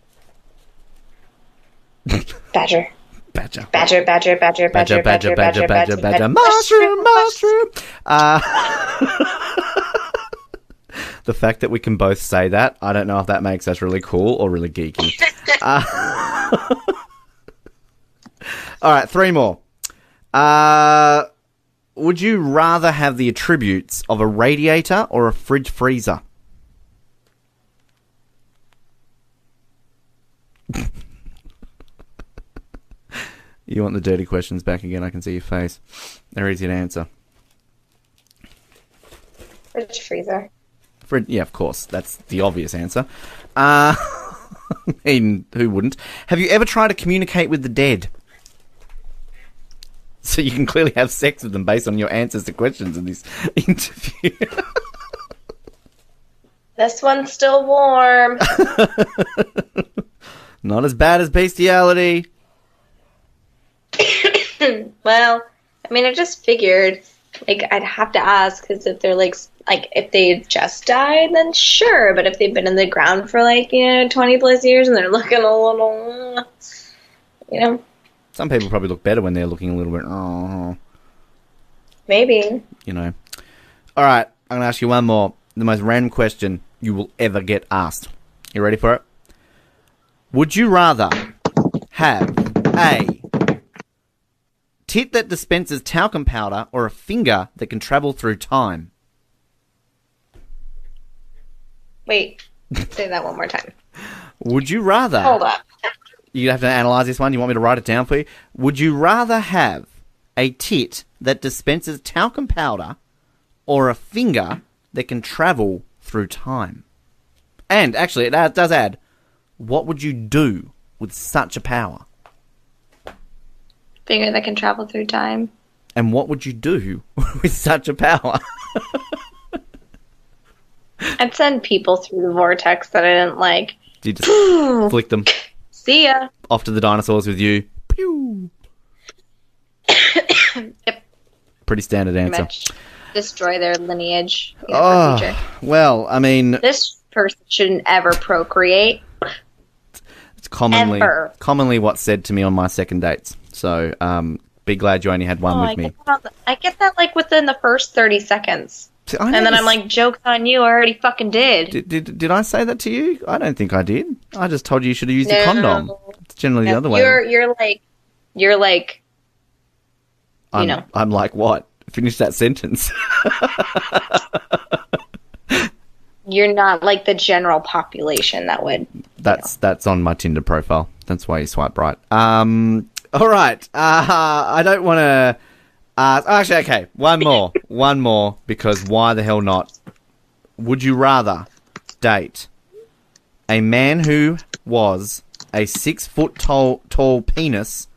Badger. Badger. Badger, badger, badger, badger, badger, badger, badger, badger. Mushroom, mushroom. The fact that we can both say that, I don't know if that makes us really cool or really geeky. All right, 3 more. Would you rather have the attributes of a radiator or a fridge freezer? You want the dirty questions back again? I can see your face. They're easy to answer. Fridge freezer. Yeah, of course. That's the obvious answer. I mean, who wouldn't? Have you ever tried to communicate with the dead? So you can clearly have sex with them based on your answers to questions in this interview. This one's still warm. Not as bad as bestiality. Well, I mean, I just figured, like, I'd have to ask, because if they're, like, if they just died, then sure, but if they've been in the ground for, 20 plus years and they're looking a little, Some people probably look better when they're looking a little bit, maybe. All right, I'm going to ask you one more. The most random question you will ever get asked. You ready for it? Would you rather have a tit that dispenses talcum powder or a finger that can travel through time? Wait, say that one more time. Would you rather... Hold up. You have to analyse this one. You want me to write it down for you? Would you rather have a tit that dispenses talcum powder or a finger that can travel through time? And, actually, it does add, what would you do with such a power? Finger that can travel through time. And what would you do with such a power? I'd send people through the vortex that I didn't like. You just flick them. See ya. Off to the dinosaurs with you. Pew. Yep. Pretty standard answer. Destroy their lineage. Oh, future. Well, I mean... This person shouldn't ever procreate. It's commonly what's said to me on my second dates. So, be glad you only had one with me. I get that, within the first 30 seconds. See, and then I'm like, joke's on you, I already fucking did. Did I say that to you? I don't think I did. I just told you should have used a condom. It's generally the other way. You're like, I'm like, what? Finish that sentence. You're not like the general population that would. That's on my Tinder profile. That's why you swipe right. All right. I don't want to... actually, okay. One more, because why the hell not? Would you rather date a man who was a 6-foot tall penis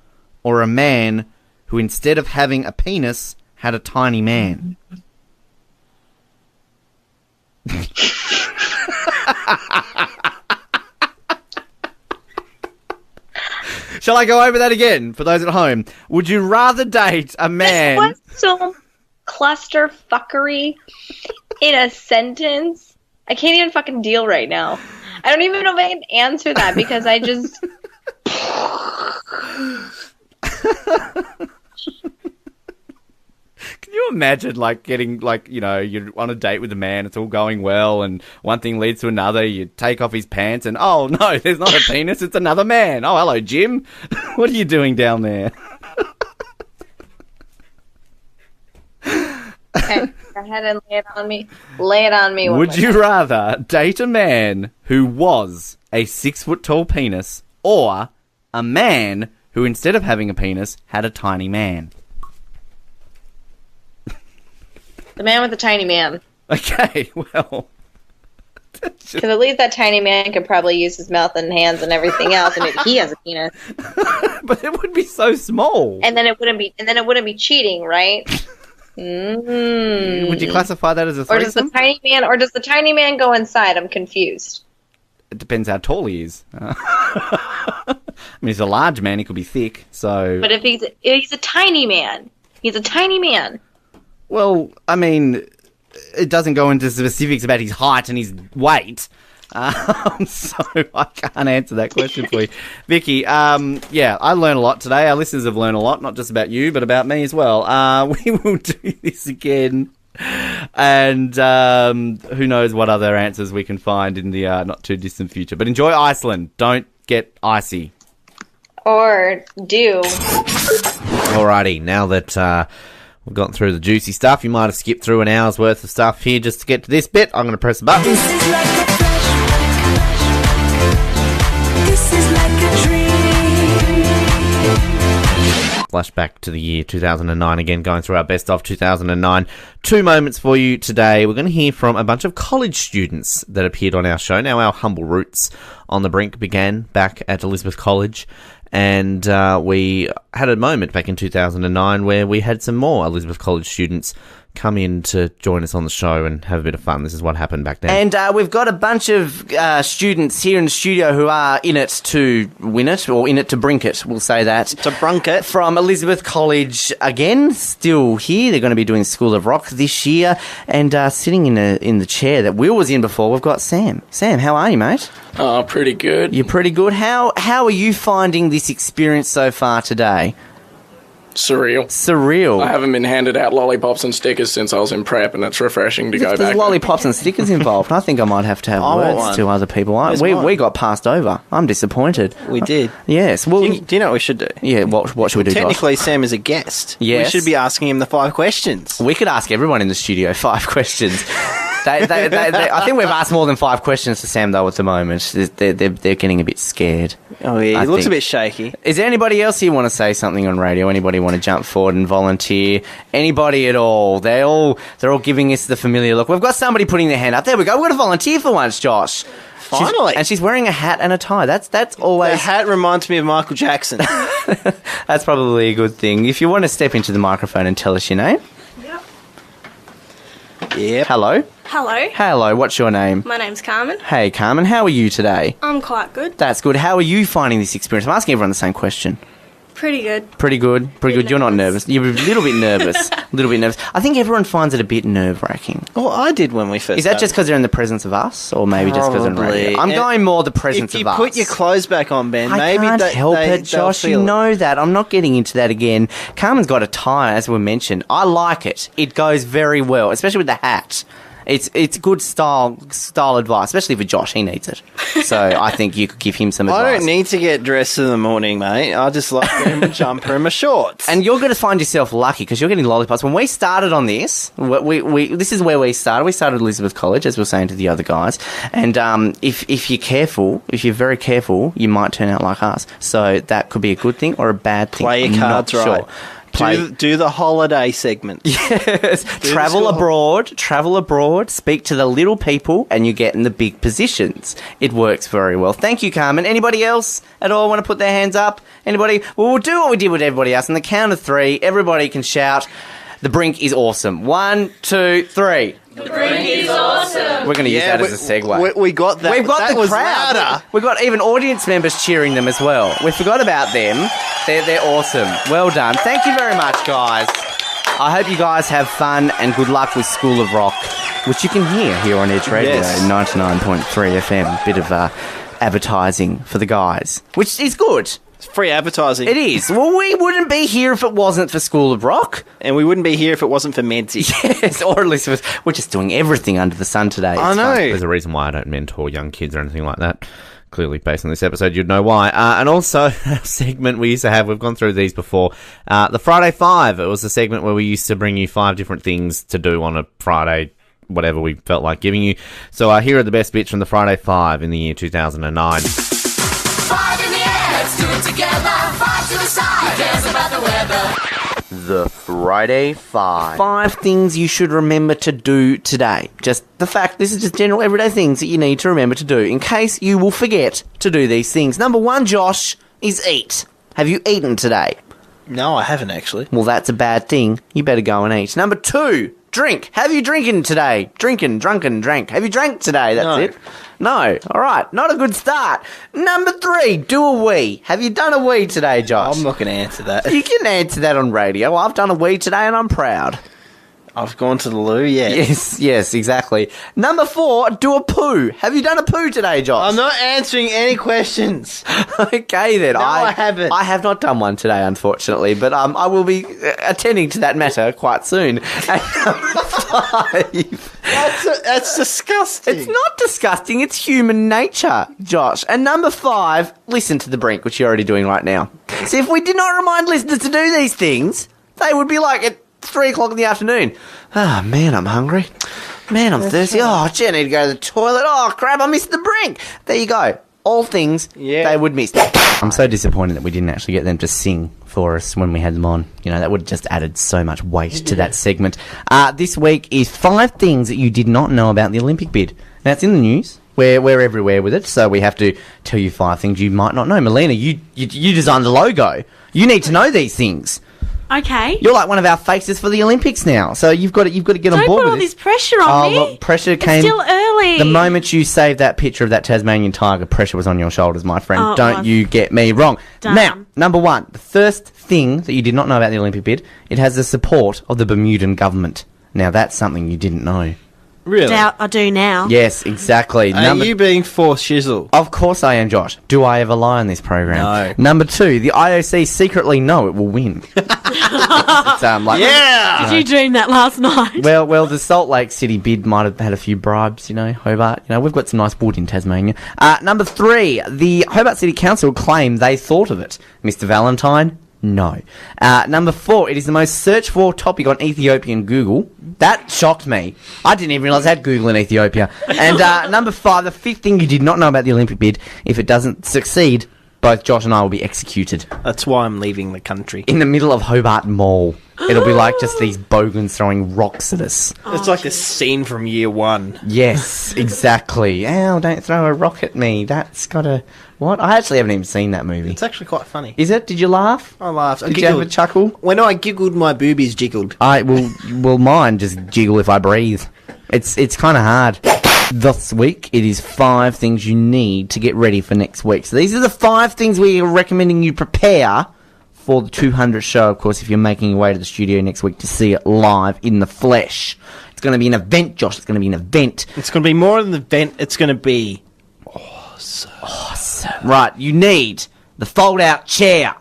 or a man who, instead of having a penis, had a tiny man? Shall I go over that again for those at home? Would you rather date a man... This was so cluster fuckery in a sentence. I can't even fucking deal right now. I don't even know if I can answer that because I just... Can you imagine, like, getting, like, you know, you're on a date with a man, it's all going well, and one thing leads to another, you take off his pants, and, oh, no, there's not a penis, it's another man. Oh, hello, Jim. What are you doing down there? Okay, go ahead and lay it on me. Lay it on me. Would you rather date a man who was a 6-foot-tall penis, or a man who, instead of having a penis, had a tiny man? The man with the tiny man. Okay, well... Because at least that tiny man could probably use his mouth and hands and everything else, and maybe he has a penis. But it would be so small. And then it wouldn't be cheating, right? Would you classify that as a threesome? Or does the tiny man go inside? I'm confused. It depends how tall he is. I mean, he's a large man, he could be thick, so... But if he's a tiny man. He's a tiny man. Well, I mean, it doesn't go into specifics about his height and his weight, so I can't answer that question for you. Vicky, yeah, I learned a lot today. Our listeners have learned a lot, not just about you, but about me as well. We will do this again, and who knows what other answers we can find in the not-too-distant future. But enjoy Iceland. Don't get icy. Or do. Alrighty, now that... we've gotten through the juicy stuff. You might have skipped through an hour's worth of stuff here just to get to this bit. I'm going to press the button. This is like a this is like a dream. Flashback to the year 2009 again, going through our best of 2009. 2 moments for you today. We're going to hear from a bunch of college students that appeared on our show. Now, our humble roots on the Brink began back at Elizabeth College. And we had a moment back in 2009 where we had some more Elizabeth College students come in to join us on the show and have a bit of fun. This is what happened back then. And we've got a bunch of students here in the studio who are in it to win it, or in it to brink it, we'll say that. To brunk it. From Elizabeth College again, still here. They're going to be doing School of Rock this year. And sitting in the chair that Will was in before, we've got Sam. Sam, how are you, mate? Oh, pretty good. You're pretty good. How are you finding this experience so far today? Surreal. I haven't been handed out lollipops and stickers since I was in prep, and it's refreshing to go back. There's lollipops and stickers involved. I think I might have to have words to other people. We got passed over. I'm disappointed. We did. Yes. Well, do you know what we should do? Yeah, what should we do, Technically, Josh? Sam is a guest. Yes. We should be asking him the 5 questions. We could ask everyone in the studio 5 questions. I think we've asked more than 5 questions to Sam, though, at the moment. They're getting a bit scared. Oh, yeah. He looks a bit shaky. Is there anybody else here want to say something on radio? Anybody want to jump forward and volunteer? Anybody at all? They're all giving us the familiar look. We've got somebody putting their hand up. There we go. We're going to volunteer for once, Josh. Finally. She's wearing a hat and a tie. That's always... The hat reminds me of Michael Jackson. That's probably a good thing. If you want to step into the microphone and tell us your name. Yep. Hello. Hello. What's your name? My name's Carmen. Hey, Carmen. How are you today? I'm quite good. That's good. How are you finding this experience? I'm asking everyone the same question. Pretty good. Pretty good. You're not nervous. You're a little bit nervous. I think everyone finds it a bit nerve-wracking. Well, I did when we first Is that just because they're in the presence of us? Or maybe just because they're radio? I'm going more the presence of us. If you put your clothes back on, Ben, maybe I can't help it, Josh. You know that. I'm not getting into that again. Carmen's got a tie, as we mentioned. I like it. It goes very well, especially with the hat. It's good style advice, especially for Josh. He needs it. So I think you could give him some advice. I don't need to get dressed in the morning, mate. I just like wearing a jumper and my shorts. And you're going to find yourself lucky because you're getting lollipops. When we started on this, this is where we started. We started at Elizabeth College, as we were saying to the other guys. And if you're careful, if you're very careful, you might turn out like us. So that could be a good thing or a bad thing. Play your cards right. Do the holiday segment. Yes. Travel abroad, speak to the little people, and you get in the big positions. It works very well. Thank you, Carmen. Anybody else at all want to put their hands up? Anybody? Well, we'll do what we did with everybody else. On the count of 3, everybody can shout, "The Brink is awesome." 1, 2, 3. Brink is awesome. We're going to use that as a segue. We got that. We've got that the was crowd. louder. We've got even audience members cheering them as well. We forgot about them. They're awesome. Well done. Thank you very much, guys. I hope you guys have fun and good luck with School of Rock, which you can hear here on Edge Radio, Yes. 99.3 FM. Bit of advertising for the guys, which is good. It's free advertising. It is. Well, we wouldn't be here if it wasn't for School of Rock. And we wouldn't be here if it wasn't for Medsy. Yes, or at least we're just doing everything under the sun today. I It's know. fun. There's a reason why I don't mentor young kids or anything like that. Clearly, based on this episode, you'd know why. And also, a segment we used to have, we've gone through these before, the Friday Five. It was a segment where we used to bring you 5 different things to do on a Friday, whatever we felt like giving you. So here are the best bits from the Friday Five in the year 2009. 5 in the air, let's do it together. 5 to the side, who cares about the weather? The Friday Five. 5 things you should remember to do today. Just the fact, this is just general everyday things that you need to remember to do in case you will forget to do these things. Number 1, Josh, is eat. Have you eaten today? No, I haven't actually. Well, that's a bad thing. You better go and eat. Number 2, drink. Have you drinking today? Drunken, drank. Have you drank today? That's No. it. No. All right. Not a good start. Number 3, do a wee. Have you done a wee today, Josh? I'm not going to answer that. You can answer that on radio. I've done a wee today and I'm proud. I've gone to the loo, yeah. Yes, exactly. Number 4, do a poo. Have you done a poo today, Josh? I'm not answering any questions. Okay, then. No, I haven't. I have not done one today, unfortunately, but I will be attending to that matter quite soon. And number 5... That's disgusting. It's not disgusting, it's human nature, Josh. And number 5, listen to the Brink, which you're already doing right now. See, if we did not remind listeners to do these things, they would be like at 3 o'clock in the afternoon. Oh, man, I'm hungry. Man, I'm thirsty. Oh, gee, I need to go to the toilet. Oh, crap, I missed the Brink. There you go. All things they would miss. I'm so disappointed that we didn't actually get them to sing for us when we had them on. You know, that would have just added so much weight to that segment. This week is 5 things that you did not know about the Olympic bid. Now, it's in the news. We're everywhere with it, so we have to tell you 5 things you might not know. Melina, you designed the logo. You need to know these things. Okay. You're like one of our faces for the Olympics now, so you've got to get on Don't board put with all this. this pressure on me. Look, pressure came. It's still early. The moment you saved that picture of that Tasmanian tiger, pressure was on your shoulders, my friend. Oh, it Don't was. you get me wrong. Damn. Now, number 1, the first thing that you did not know about the Olympic bid, it has the support of the Bermudan government. Now, that's something you didn't know. Really? Doubt I do now. Yes, exactly. Are you being forced shizzle? Of course I am, Josh. Do I ever lie on this program? No. Number 2, the IOC secretly know it will win. It's, Yeah! Did you dream that last night? Well, the Salt Lake City bid might have had a few bribes, Hobart. We've got some nice wood in Tasmania. Number 3, the Hobart City Council claim they thought of it. Mr. Valentine? No. Number 4, it is the most searched for topic on Ethiopian Google. That shocked me. I didn't even realise I had Google in Ethiopia. And number 5, the 5th thing you did not know about the Olympic bid, if it doesn't succeed, both Josh and I will be executed. That's why I'm leaving the country. In the middle of Hobart Mall. It'll be like just these bogans throwing rocks at us. It's like the scene from year 1. Yes, exactly. Ow, don't throw a rock at me. That's got a... What? I actually haven't even seen that movie. It's actually quite funny. Is it? Did you laugh? I laughed. I Did you have a chuckle? When I giggled, my boobies jiggled. I will mine just jiggle if I breathe. It's kind of hard. This week, it is 5 things you need to get ready for next week. So these are the 5 things we are recommending you prepare for the 200th show, of course, if you're making your way to the studio next week to see it live in the flesh. It's going to be an event, Josh. It's going to be an event. It's going to be more than an event. It's going to be... Right, you need the fold-out chair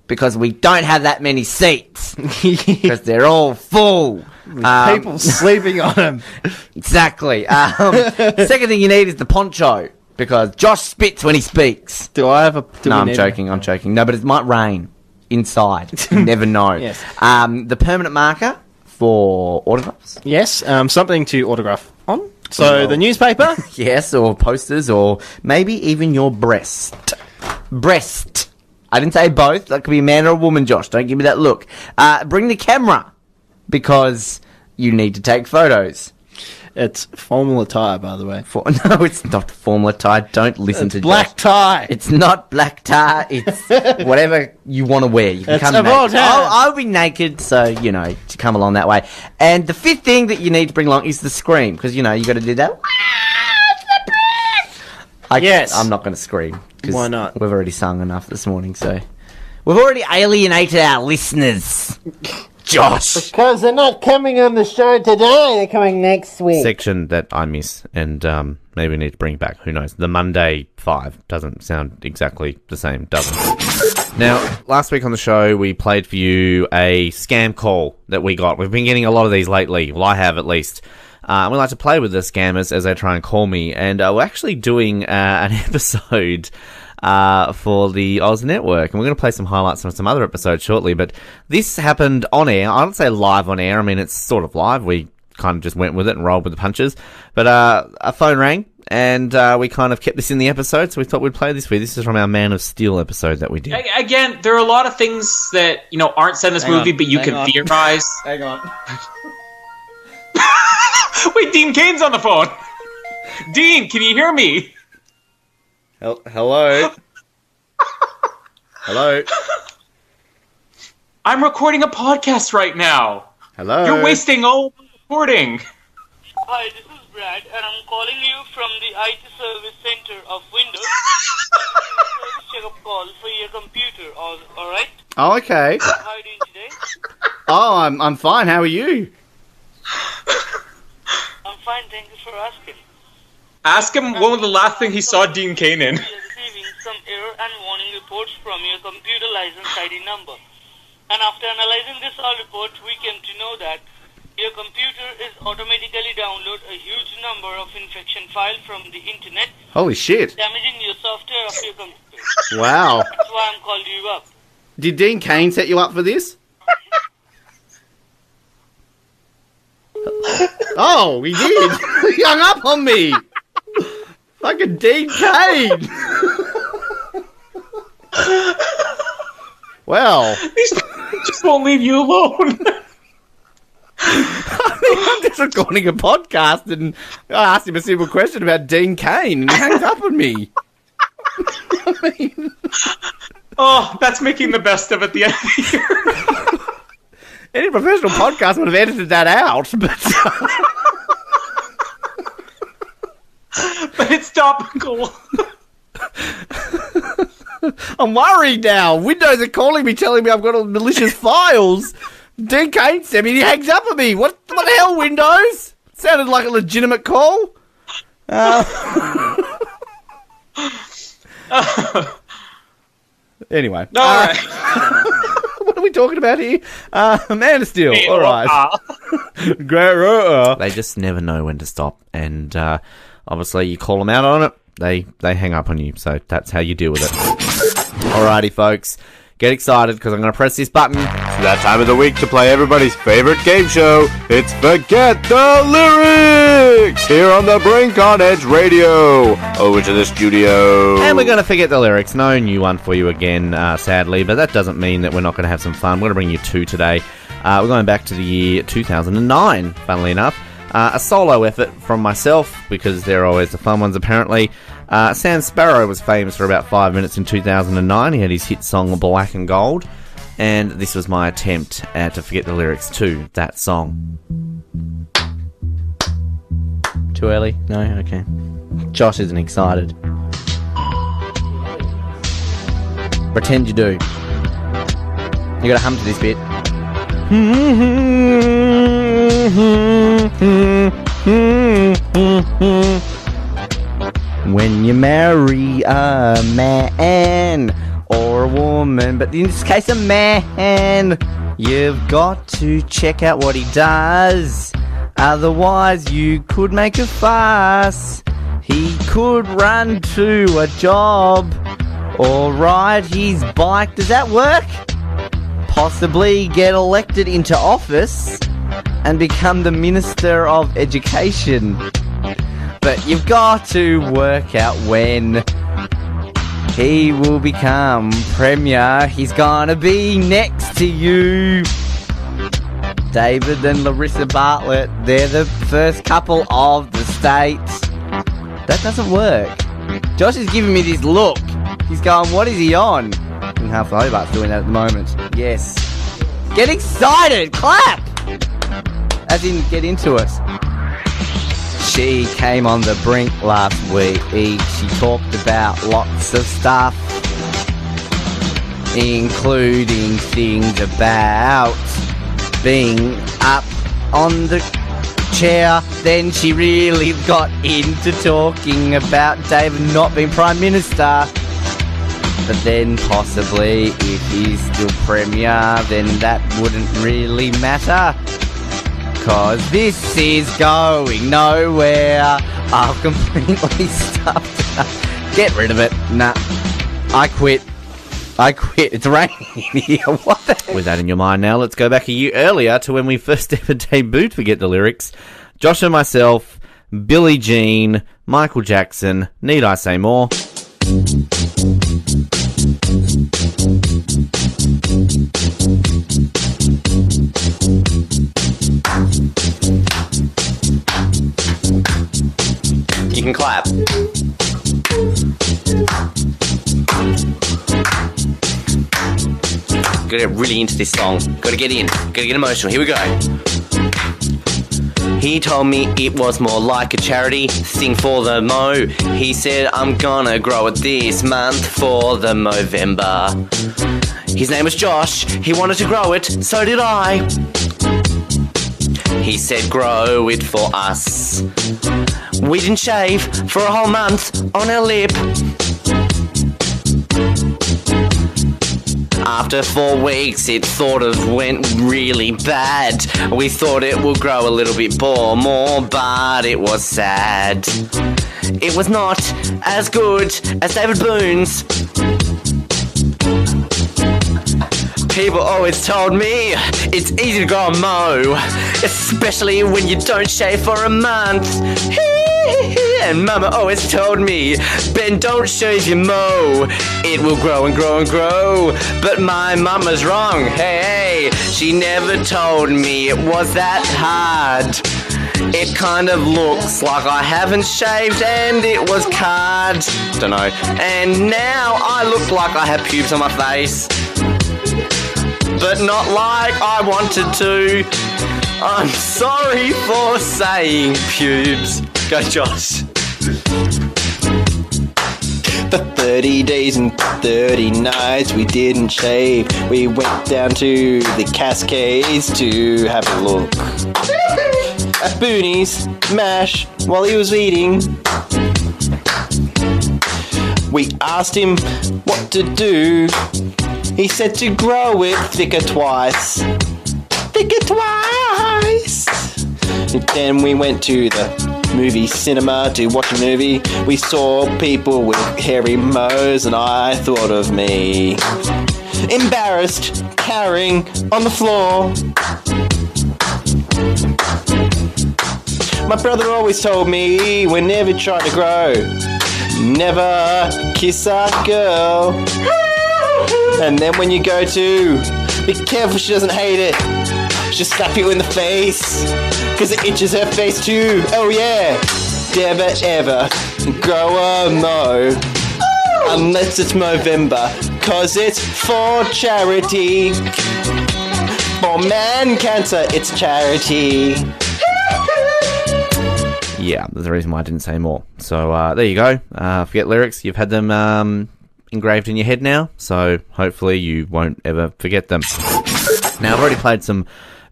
because we don't have that many seats because they're all full. People sleeping on them. Exactly. Second thing you need is the poncho because Josh spits when he speaks. Do I have a... No, I'm joking. No, but it might rain inside. You never know. Yes. The permanent marker for autographs. Yes, something to autograph on. So, the newspaper. Yes, or posters, or maybe even your breast. Breast. I didn't say both. That could be a man or a woman, Josh. Don't give me that look. Bring the camera, because you need to take photos It's Formula tie, by the way. No, it's not formula tie. Don't listen to Black Josh. tie. It's not black tie. It's whatever you want to wear. You can It's come of all naked. time. I'll be naked, so, to come along that way. And the fifth thing that you need to bring along is the scream, because, you got to do that. Yes. I'm not going to scream. 'Cause Why not? We've already sung enough this morning, so... We've already alienated our listeners. Josh! Because they're not coming on the show today, they're coming next week. Section that I miss, and maybe we need to bring back, who knows. The Monday 5 doesn't sound exactly the same, does it? Now, last week on the show, we played for you a scam call that we got. We've been getting a lot of these lately. Well, I have at least. We like to play with the scammers as they try and call me, and we're actually doing an episode for the Oz Network, and we're going to play some highlights from some other episodes shortly, but this happened on air. I don't say live on air, I mean it's sort of live. We kind of just went with it and rolled with the punches, but a phone rang, and we kind of kept this in the episode, so we thought we'd play this for you. This is from our Man of Steel episode that we did. Again, there are a lot of things that, aren't said in this movie, but you can theorize. Hang on. Wait, Dean Kane's on the phone! Dean, can you hear me? Hello? Hello? I'm recording a podcast right now. Hello? You're wasting all recording. Hi, this is Brad, and I'm calling you from the IT Service Center of Windows. Service checkup call for your computer, alright? Oh, okay. How are you doing today? Oh, I'm fine. How are you? I'm fine, thank you for asking. Ask him when was the last thing he saw Dean Kane in. We are receiving some error and warning reports from your computer license ID number. And after analyzing this all report, we came to know that your computer is automatically download a huge number of infection files from the internet, Holy shit. damaging your software of your computer. Wow. That's why I'm calling you up. Did Dean Kane set you up for this? Oh, he did. He hung up on me. Fucking Dean Kane. Well. These just won't leave you alone. I'm just recording a podcast and I asked him a simple question about Dean Kane and he hangs up on me. I mean... Oh, that's making the best of it the end of the year. Any professional podcast would have edited that out, but... But it's topical. I'm worried now. Windows are calling me, telling me I've got all malicious files. Dean Kane sent me, he hangs up at me. What the hell, Windows? Sounded like a legitimate call. Anyway. Alright. What are we talking about here? Man of Steel. Hey, alright. They just never know when to stop. And obviously you call them out on it, they hang up on you. So that's how you deal with it. Alrighty, folks. Get excited because I'm going to press this button. It's that time of the week to play everybody's favorite game show. It's Forget the Lyrics here on the Brink on Edge Radio. Over to the studio. And we're going to forget the lyrics. No new one for you again, sadly, but that doesn't mean that we're not going to have some fun. We're going to bring you two today. We're going back to the year 2009, funnily enough. A solo effort from myself, because they're always the fun ones, apparently. Sam Sparrow was famous for about 5 minutes in 2009. He had his hit song Black and Gold, and this was my attempt to forget the lyrics to that song. Too early? No? Okay. Josh isn't excited. Pretend you do. You gotta hum to this bit. When you marry a man or a woman, but in this case a man, you've got to check out what he does. Otherwise you could make a fuss. He could run to a job or ride his bike. Does that work? Possibly get elected into office and become the Minister of Education. But you've got to work out when he will become Premier. He's gonna be next to you. David and Larissa Bartlett. They're the first couple of the States. That doesn't work. Josh is giving me this look. He's going, what is he on? And Half Hobart's doing that at the moment. Yes. Get excited! Clap! As in, get into it. She came on the Brink last week. She talked about lots of stuff, including things about being up on the chair. Then she really got into talking about David not being Prime Minister. But then possibly if he's still Premier, then that wouldn't really matter. Cause this is going nowhere. I've completely stuffed it up. Get rid of it. Nah. I quit. It's raining in here. What the heck? With that in your mind now, let's go back a year earlier to when we first ever debuted Forget the Lyrics. Josh and myself, Billie Jean, Michael Jackson. Need I say more? You can clap. Gotta get really into this song. Gotta get in. Gotta get emotional. Here we go. He told me it was more like a charity, sing for the Mo. He said I'm gonna grow it this month for the Movember. His name was Josh, he wanted to grow it, so did I. He said grow it for us. We didn't shave for a whole month on our lip. After 4 weeks, it sort of went really bad. We thought it would grow a little bit more, but it was sad. It was not as good as David Boone's. People always told me it's easy to grow a mo, especially when you don't shave for a month. And Mama always told me, Ben, don't shave your mo, it will grow and grow and grow. But my mama's wrong, hey, she never told me it was that hard. It kind of looks like I haven't shaved and it was card. Dunno. And now I look like I have pubes on my face, but not like I wanted to. I'm sorry for saying pubes. Go, Josh. For 30 days and 30 nights we didn't shave. We went down to the Cascades to have a look at Booney's mash while he was eating. We asked him what to do. He said to grow it thicker twice. Thicker twice! And then we went to the movie cinema to watch a movie. We saw people with hairy mows and I thought of me. Embarrassed, cowering on the floor. My brother always told me whenever trying to grow, never kiss a girl. And then when you go to, be careful she doesn't hate it. She'll slap you in the face, cause it itches her face too. Oh yeah, never ever grow a mo, unless it's Movember, cause it's for charity. For man cancer, it's charity. Yeah, there's a reason why I didn't say more. So there you go. Forget lyrics. You've had them engraved in your head now, so hopefully you won't ever forget them. Now, I've already played some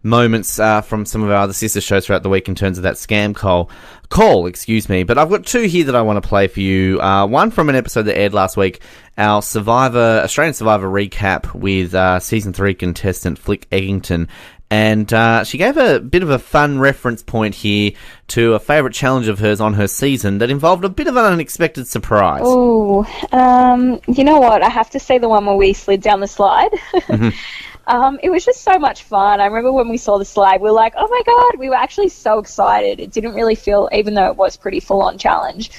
moments from some of our other sister shows throughout the week in terms of that scam call, but I've got two here that I want to play for you. One from an episode that aired last week, our Australian Survivor recap with Season 3 contestant Flick Eggington. And she gave a bit of a fun reference point here to a favourite challenge of hers on her season that involved a bit of an unexpected surprise. Oh, you know what? I have to say the one where we slid down the slide. It was just so much fun. I remember when we saw the slide, we were like, oh my God, we were actually so excited. It didn't really feel, even though it was pretty full-on challenge,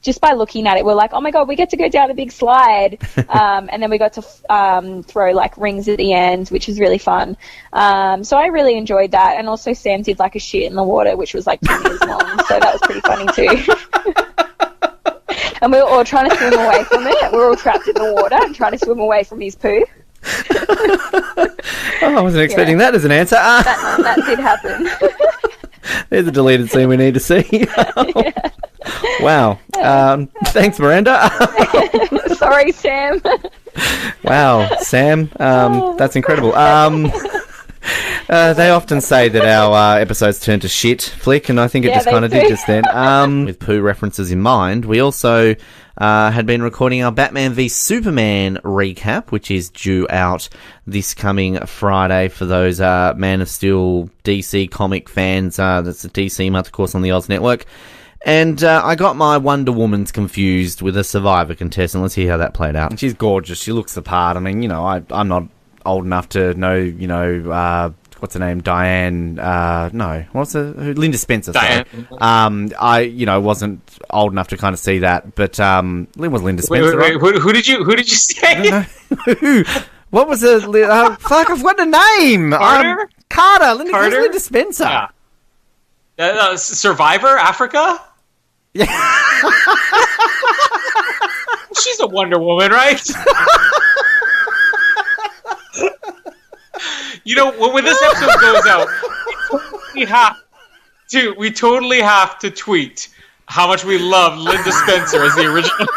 just by looking at it, we're like, oh my God, we get to go down a big slide. And then we got to throw like rings at the end, which was really fun. So I really enjoyed that. And also Sam did like a shit in the water, which was like 2 meters long. So that was pretty funny too. And we were all trying to swim away from it. We were all trapped in the water and trying to swim away from his poo. I wasn't expecting that as an answer. That did happen. There's a deleted scene we need to see. Wow. Thanks, Miranda. Sorry, Sam. Wow, Sam. That's incredible. They often say that our episodes turn to shit, Flick, and I think it just kind of did just then. With poo references in mind, we also had been recording our Batman v Superman recap, which is due out this coming Friday for those Man of Steel DC comic fans. That's the DC month, of course, on the Oz Network. And I got my Wonder Woman's confused with a Survivor contestant. Let's see how that played out. She's gorgeous. She looks the part. I mean, you know, I'm not old enough to know, you know, what's her name? Diane. No, Linda Spencer. Sorry. Diane. I, you know, wasn't old enough to kind of see that, but it was Linda Spencer. Wait, who did you say? Who? What was the? Fuck! I've got a name. Carter. Carter. Linda Spencer. Yeah. Survivor Africa. Yeah. She's a Wonder Woman, right? You know, when this episode goes out, we totally have to tweet how much we love Linda Spencer as the original.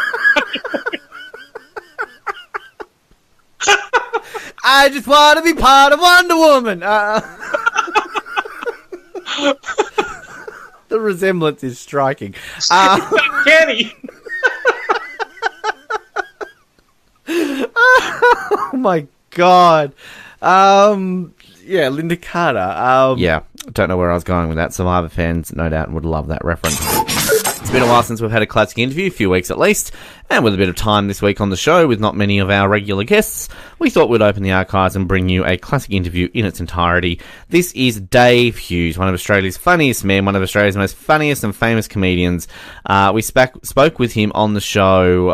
I just want to be part of Wonder Woman. The resemblance is striking. Kenny. Oh my God. Yeah, Linda Carter. Yeah, don't know where I was going with that. Survivor fans, no doubt, would love that reference. It's been a while since we've had a classic interview, a few weeks at least, and with a bit of time this week on the show with not many of our regular guests, we thought we'd open the archives and bring you a classic interview in its entirety. This is Dave Hughes, one of Australia's funniest men, one of Australia's most funniest and famous comedians. We spoke with him on the show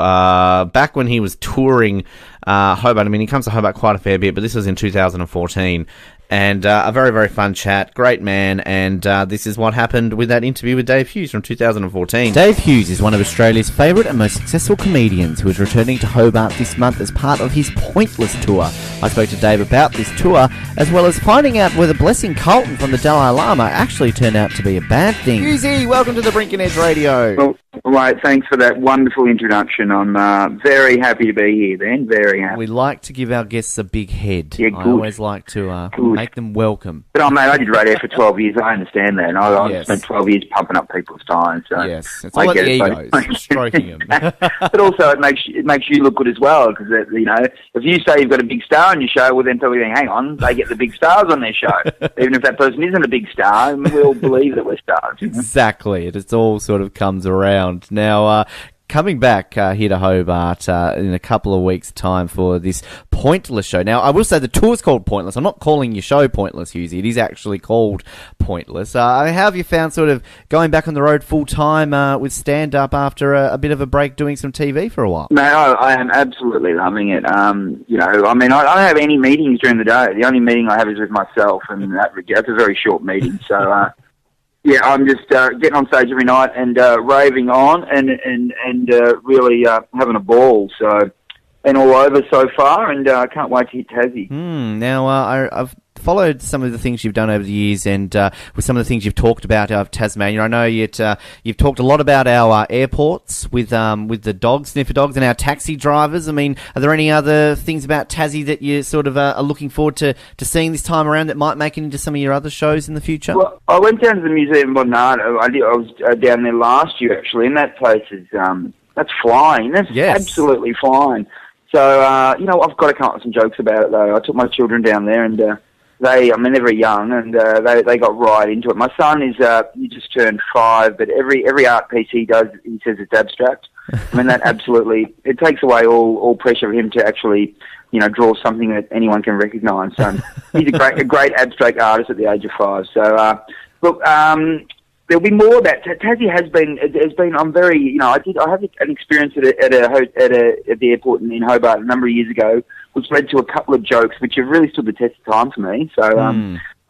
back when he was touring Hobart. I mean, he comes to Hobart quite a fair bit, but this was in 2014. And a very, very fun chat. Great man. And this is what happened with that interview with Dave Hughes from 2014. Dave Hughes is one of Australia's favourite and most successful comedians who is returning to Hobart this month as part of his Pointless tour. I spoke to Dave about this tour, as well as finding out whether blessing Carlton from the Dalai Lama actually turned out to be a bad thing. Hughesy, welcome to the Brink and Edge Radio. Well, right, thanks for that wonderful introduction. I'm very happy to be here, then. Very happy. We like to give our guests a big head. Yeah, good. I always like to make them welcome. But, mate, I did radio for 12 years. I understand that. And I spent 12 years pumping up people's time. So yes, it's all about the egos, stroking them. But also, it makes you look good as well, because, you know, if you say you've got a big star on your show, well, then people think, hang on, they get the big stars on their show. Even if that person isn't a big star, we'll believe that we're stars. You know? Exactly. It all sort of comes around. Now, coming back here to Hobart in a couple of weeks' time for this Pointless show. Now, I will say the tour's called Pointless. I'm not calling your show Pointless, Hughesy. It is how called Pointless. How have you found sort of going back on the road full-time with stand-up after a bit of a break doing some TV for a while? No, I am absolutely loving it. You know, I mean, I don't have any meetings during the day. The only meeting I have is with myself, and that's a very short meeting. So, yeah, I'm just getting on stage every night and raving on and really having a ball. So, been all over so far, and I can't wait to hit Tassie. Now, I've followed some of the things you've done over the years, and with some of the things you've talked about of Tasmania. I know you've talked a lot about our airports with the sniffer dogs, and our taxi drivers. I mean, are there any other things about Tassie that you sort of are looking forward to seeing this time around that might make it into some of your other shows in the future? Well, I went down to the Museum of Bonnardo. I was down there last year, actually, and that place is that's flying. That's absolutely flying. So, you know, I've got to come up with some jokes about it, though. I took my children down there, and they're very young, and they got right into it. My son he just turned 5, but every art piece he does, he says it's abstract. I mean, that absolutely, it takes away all pressure of him to actually, draw something that anyone can recognise. So he's a great abstract artist at the age of 5. So, look, there'll be more of that. Tassie has been. I'm very. I had an experience at the airport in Hobart a number of years ago, which led to a couple of jokes which have really stood the test of time for me. So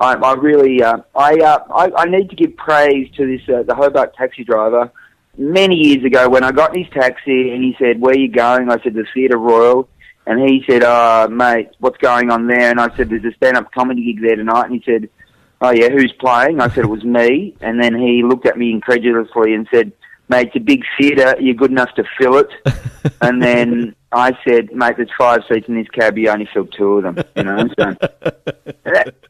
I really I need to give praise to this the Hobart taxi driver. Many years ago, when I got in his taxi and he said, "Where are you going?" I said, "The Theatre Royal." And he said, "Oh, mate, what's going on there?" And I said, "There's a stand-up comedy gig there tonight." And he said, "Oh, yeah, who's playing?" I said, "It was me." And then he looked at me incredulously and said, "Mate, it's a big theatre. You're good enough to fill it." And then I said, "Mate, there's 5 seats in this cab. You only filled 2 of them." So,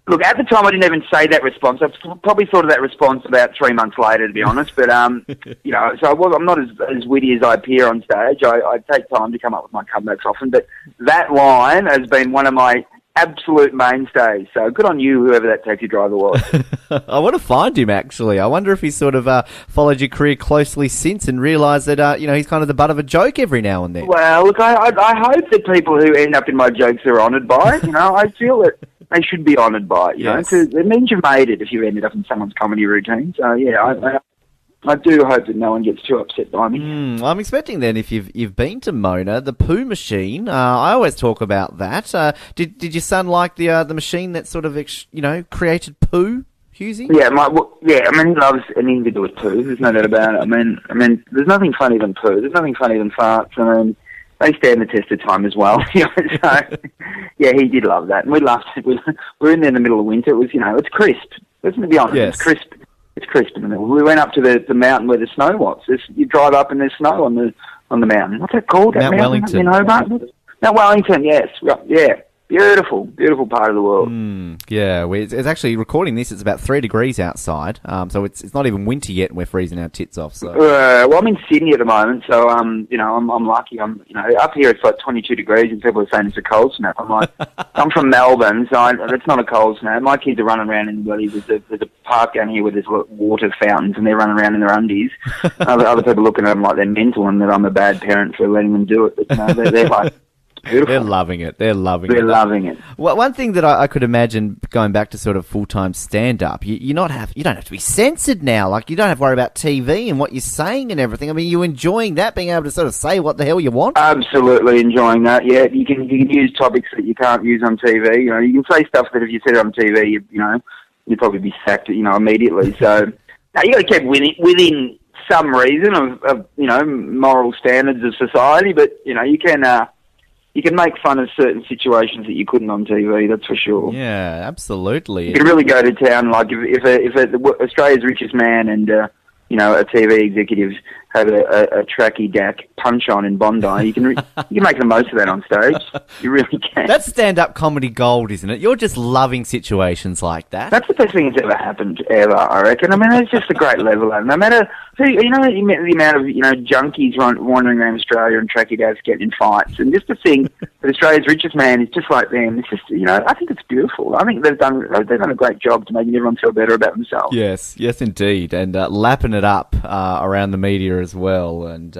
look, at the time, I didn't even say that response. I probably thought of that response about 3 months later, to be honest. But, so I'm not as witty as I appear on stage. I take time to come up with my comebacks often. But that line has been one of my absolute mainstays. So good on you, whoever that taxi driver was. I want to find him, actually. I wonder if he's sort of followed your career closely since and realised that, he's kind of the butt of a joke every now and then. Well, look, I hope that people who end up in my jokes are honoured by it. I feel that they should be honoured by it. Yes. It means you've made it if you ended up in someone's comedy routine. So, yeah, I do hope that no one gets too upset by me. I'm expecting then, if you've been to Mona, the poo machine. I always talk about that. Did your son like the machine that sort of created poo, Hughesy? Yeah, he loves anything to do with poo. There's no doubt about it. I mean, there's nothing funny than poo. There's nothing funny than farts. I mean, they stand the test of time as well. So, yeah, he did love that, and we loved it. We were in there in the middle of winter. It was, it's crisp. Let's be honest, yes. It's crisp. It's crisp in the middle. We went up to the mountain where the snow was. You drive up and there's snow on the mountain. What's that called? Mount Wellington. In Hobart? Mount Wellington, yes. Yeah. Beautiful part of the world. Yeah, it's actually, recording this, it's about 3 degrees outside, so it's not even winter yet and we're freezing our tits off. So. Well, I'm in Sydney at the moment, so I'm lucky. I'm up here it's like 22 degrees and people are saying it's a cold snap. I'm like, I'm from Melbourne, so it's not a cold snap. My kids are running around in there's a park down here where there's water fountains and they're running around in their undies. Other people looking at them like they're mental and that I'm a bad parent for letting them do it. But they're like. Beautiful. They're loving it. They're loving it. Well, one thing that I could imagine going back to sort of full-time stand-up, you don't have to be censored now. Like, you don't have to worry about TV and what you're saying and everything. I mean, you're enjoying that, being able to sort of say what the hell you want? Absolutely enjoying that, yeah. You can use topics that you can't use on TV. You can say stuff that if you said it on TV, you'd probably be sacked, immediately. So, now you got to keep within some reason of moral standards of society, but, you can make fun of certain situations that you couldn't on TV, that's for sure. Yeah, absolutely. You can really go to town, like if Australia's richest man and, a TV executive have a tracky dack punch on in Bondi, you can make the most of that on stage. You really can. That's stand-up comedy gold, isn't it? You're just loving situations like that. That's the best thing that's ever happened, ever, I reckon. I mean, it's just a great level. No matter who, the amount of, junkies wandering around Australia and tracky dacks getting in fights. And just to think that Australia's richest man is just like them, it's just, I think it's beautiful. I think they've done a great job to making everyone feel better about themselves. Yes, indeed. And lapping it up around the media as well, and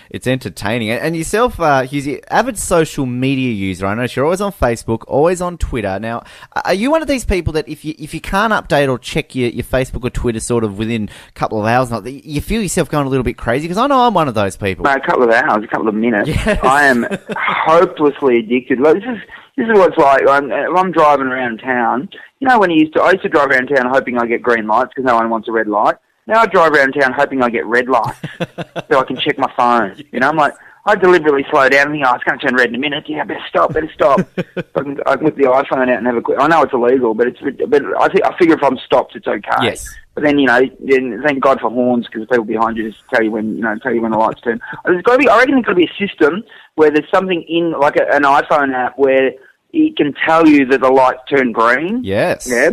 it's entertaining. And yourself, Hughesy, avid social media user. I know you're always on Facebook, always on Twitter. Now, are you one of these people that if you can't update or check your Facebook or Twitter sort of within a couple of hours, you feel yourself going a little bit crazy? Because I know I'm one of those people. A couple of hours, a couple of minutes. Yes. I am hopelessly addicted. Like, this is what it's like. I'm driving around town. When I used to drive around town hoping I get green lights because no one wants a red light. Now I drive around town hoping I get red lights so I can check my phone. I'm like, I deliberately slow down and think, it's going to turn red in a minute. Yeah, better stop. I can whip the iPhone out and have a quick. I know it's illegal, but I figure if I'm stopped, it's okay. Yes. But then thank God for horns because the people behind you just tell you when the lights turn. I reckon there's got to be a system where there's something in like an iPhone app where it can tell you that the lights turn green. Yes. Yeah.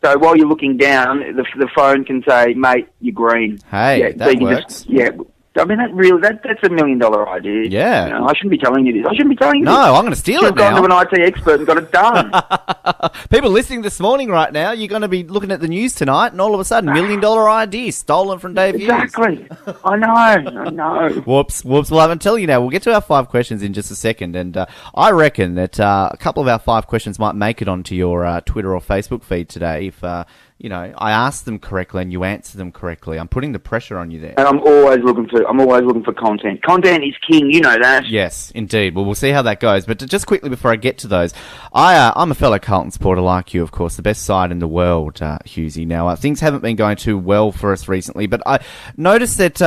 So while you're looking down, the phone can say, "Mate, you're green." Hey, that works. I mean, that's $1 million idea. Yeah. You know, I shouldn't be telling you this. No, I'm going to steal it now. I've gone to an IT expert and got it done. People listening this morning right now, you're going to be looking at the news tonight, and all of a sudden, $1 million idea stolen from Dave Hughes. Exactly. I know. Whoops. Well, I'm going to tell you now, we'll get to our 5 questions in just a second, and I reckon that a couple of our 5 questions might make it onto your Twitter or Facebook feed today if... I asked them correctly and you answer them correctly. I'm putting the pressure on you there. And I'm always looking for content. Content is king, you know that. Yes, indeed. Well, we'll see how that goes. But just quickly before I get to those, I'm a fellow Carlton supporter like you, of course, the best side in the world, Hughesy. Now, things haven't been going too well for us recently, but I noticed that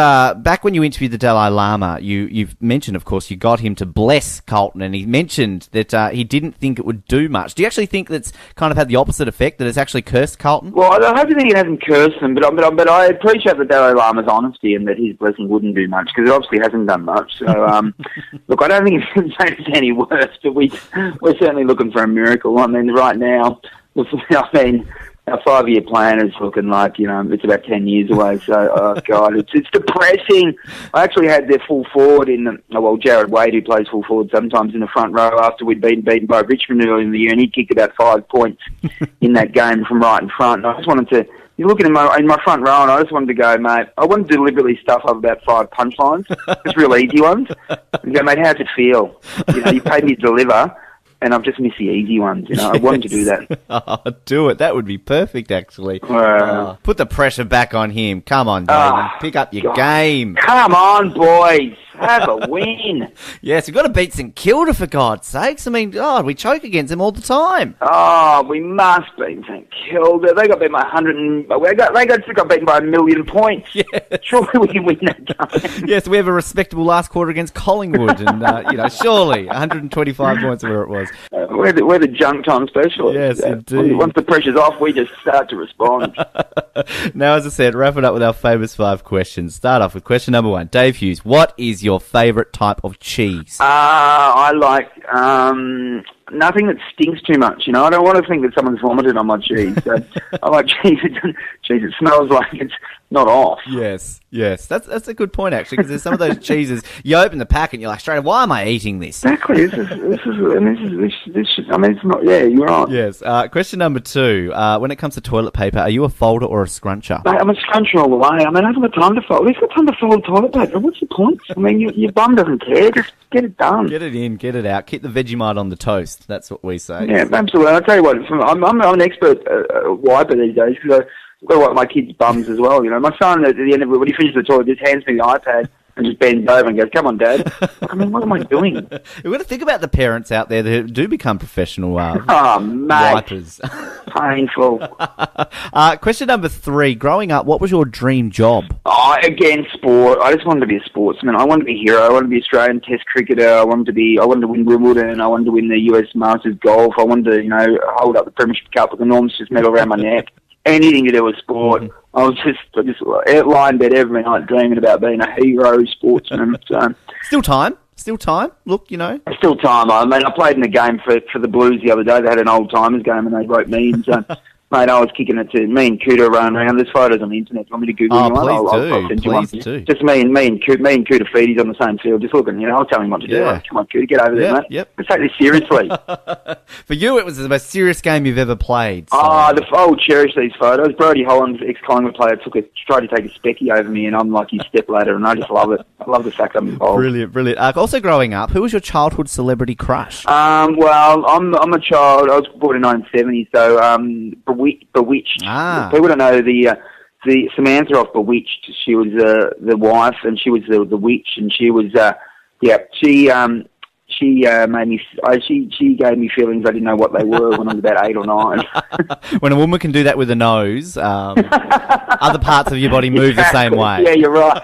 back when you interviewed the Dalai Lama, you've mentioned, of course, you got him to bless Carlton, and he mentioned that he didn't think it would do much. Do you actually think that's kind of had the opposite effect, that it's actually cursed Carlton? Well, I hope you think it hasn't cursed them, but I appreciate the Dalai Lama's honesty and that his blessing wouldn't do much, because it obviously hasn't done much. So, look, I don't think it's made us any worse, but we're certainly looking for a miracle. I mean, right now, our 5-year plan is looking like, it's about 10 years away. So, oh God, it's depressing. I actually had their full forward Jared Wade, who plays full forward sometimes, in the front row after we'd been beaten by Richmond earlier in the year, and he kicked about 5 points in that game from right in front. And I just wanted to, you're looking in my front row, and I just wanted to go, mate, I wanted to deliberately stuff up about 5 punchlines, just real easy ones, and go, mate, how's it feel? You paid me to deliver, and I've just missed the easy ones. I wanted to do that. Do it. That would be perfect, actually. Put the pressure back on him. Come on, Dave. Pick up your game. Come on, boys. Have a win. Yes, we've got to beat St Kilda, for God's sakes. I mean, God, we choke against them all the time. Oh, we must beat St Kilda. They got beaten by 100. They got beaten by 1 million points. Yeah. Surely we can win that game. Yes, we have a respectable last quarter against Collingwood, and surely 125 points where it was. We're the junk time specialists. Yes, indeed. Once the pressure's off, we just start to respond. Now, as I said, wrap it up with our famous 5 questions. Start off with question number 1. Dave Hughes, what is your favourite type of cheese? I like nothing that stinks too much. I don't want to think that someone's vomited on my cheese. So I like cheese that smells like it's not off. Yes. That's a good point, actually, because there's some of those cheeses, you open the pack and you're like, straight, why am I eating this? Exactly. This it's not, yeah, you're right. Yes. Question number 2. When it comes to toilet paper, are you a folder or a scruncher? Mate, I'm a scruncher all the way. I haven't got time to fold. Who's got time to fold toilet paper? What's the point? I mean, your bum doesn't care. Just get it done. Get it in, get it out. Keep the Vegemite on the toast. That's what we say. Yeah, absolutely. I'll tell you what, I'm an expert wiper these days, because I've got to wipe my kids' bums as well. My son, at the end of it, when he finishes the toilet, just hands me the iPad and just bends over and goes, "Come on, Dad." I mean, what am I doing? We've got to think about the parents out there that do become professional mate. wipers. Painful. Question number 3. Growing up, what was your dream job? Again, sport. I just wanted to be a sportsman. I wanted to be a hero. I wanted to be Australian Test cricketer. I wanted to win Wimbledon. I wanted to win the US Masters golf. I wanted to, hold up the Premiership Cup with an enormous medal around my neck. Anything to do with sport. I just lying in bed every night dreaming about being a hero sportsman. So. Still time. Look, Still time. I mean, I played in a game for the Blues the other day. They had an old timers game and they wrote me in. So, mate, I was kicking it to me and Cooter running around. There's photos on the internet. You want me to Google one? I'll send you one. Do. Just me and Cooter Feedy's on the same field, just looking. I'll tell him what to do. Yeah. Like, come on, Cooter, get over there, mate. Yep. Let's take this seriously. For you, it was the most serious game you've ever played. So. I'll cherish these photos. Brody Holland's ex-Collingwood player tried to take a specky over me, and I'm like his stepladder, and I just love it. I love the fact I'm involved. Brilliant. Also, growing up, who was your childhood celebrity crush? Well, I'm a child. I was born in 1970, so Bewitched. People don't know the Samantha off Bewitched. She was the wife, and she was the witch, and she was she made me. She gave me feelings I didn't know what they were when I was about 8 or 9. When a woman can do that with a nose, other parts of your body move the same way. Yeah, you're right.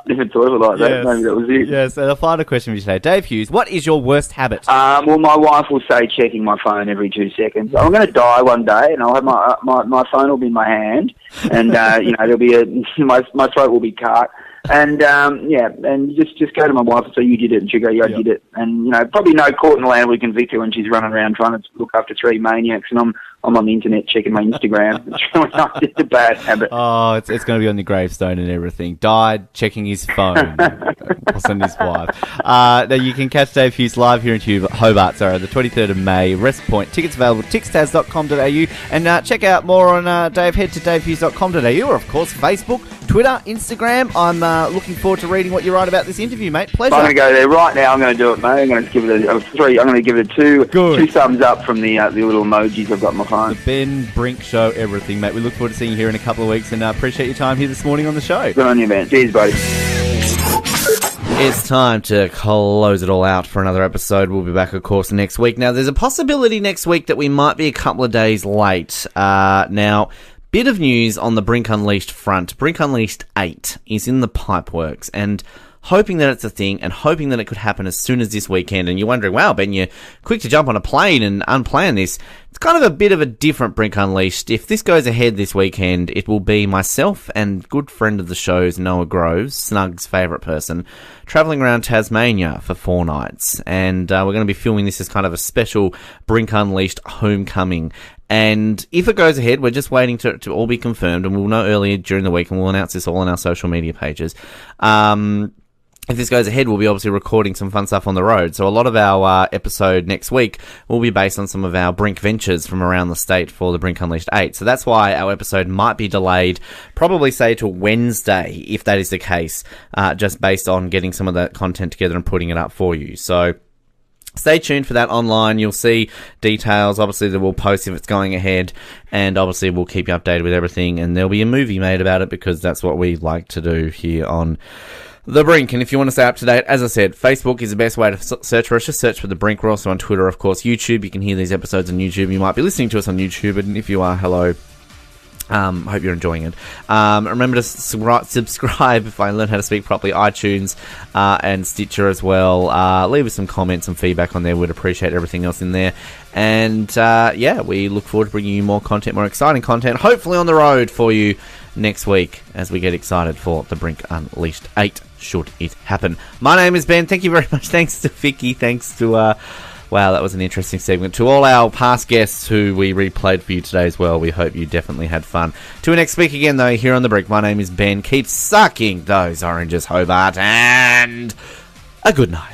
Never thought of it like that. Yes. Maybe that was it. Yes. And the final question for you today, Dave Hughes. What is your worst habit? Well, my wife will say checking my phone every 2 seconds. I'm going to die one day, and I'll have my phone will be in my hand, and there'll be my throat will be cut. And and just go to my wife and say, you did it, and she'll go, yeah, I did it. And, probably no court in the land we can convict her when she's running around trying to look after 3 maniacs, and I'm on the internet checking my Instagram. It's really not just a bad habit. Oh, it's going to be on your gravestone and everything. Died checking his phone. Also his wife. Now you can catch Dave Hughes live here in Hobart, the 23rd of May, Rest Point. Tickets available at tickstaz.com.au, and check out more on Dave. Head to davehughes.com.au, or of course Facebook, Twitter, Instagram. I'm looking forward to reading what you write about this interview, mate. Pleasure. I'm going to go there right now. I'm going to do it, mate. I'm going to give it a 3. I'm going to give it a 2. Good. 2 thumbs up from the little emojis I've got on my phone. The Ben Brink Show, everything, mate. We look forward to seeing you here in a couple of weeks, and appreciate your time here this morning on the show. Good on you, man. Cheers, buddy. It's time to close it all out for another episode. We'll be back, of course, next week. Now, there's a possibility next week that we might be a couple of days late. Now, bit of news on the Brink Unleashed front. Brink Unleashed 8 is in the pipeworks, and hoping that it's a thing, and hoping that it could happen as soon as this weekend. And you're wondering, wow, Ben, you're quick to jump on a plane and unplan this. It's kind of a bit of a different Brink Unleashed. If this goes ahead this weekend, it will be myself and good friend of the show's, Noah Groves, Snug's favourite person, travelling around Tasmania for 4 nights. And we're going to be filming this as kind of a special Brink Unleashed homecoming. And if it goes ahead, we're just waiting to all be confirmed, and we'll know earlier during the week, and we'll announce this all on our social media pages. If this goes ahead, we'll be obviously recording some fun stuff on the road. So a lot of our episode next week will be based on some of our Brink ventures from around the state for the Brink Unleashed 8. So that's why our episode might be delayed, probably say till Wednesday, if that is the case, just based on getting some of that content together and putting it up for you. So stay tuned for that online. You'll see details, obviously, that we'll post if it's going ahead, and obviously we'll keep you updated with everything, and there'll be a movie made about it, because that's what we like to do here on The Brink. And if you want to stay up to date, as I said, Facebook is the best way to search for us. Just search for The Brink. We're also on Twitter, of course. YouTube, you can hear these episodes on YouTube. You might be listening to us on YouTube, and if you are, hello. Hope you're enjoying it. Remember to subscribe, if I learn how to speak properly, iTunes and Stitcher as well. Leave us some comments and feedback on there. We'd appreciate everything else in there. And we look forward to bringing you more content, more exciting content, hopefully on the road for you next week as we get excited for the Brink Unleashed 8, should it happen. My name is Ben. Thank you very much. Thanks to Vicky. Thanks to... Wow, that was an interesting segment. To all our past guests who we replayed for you today as well, we hope you definitely had fun. Till next week again, though, here on The Brink, my name is Ben. Keep sucking those oranges, Hobart, and a good night.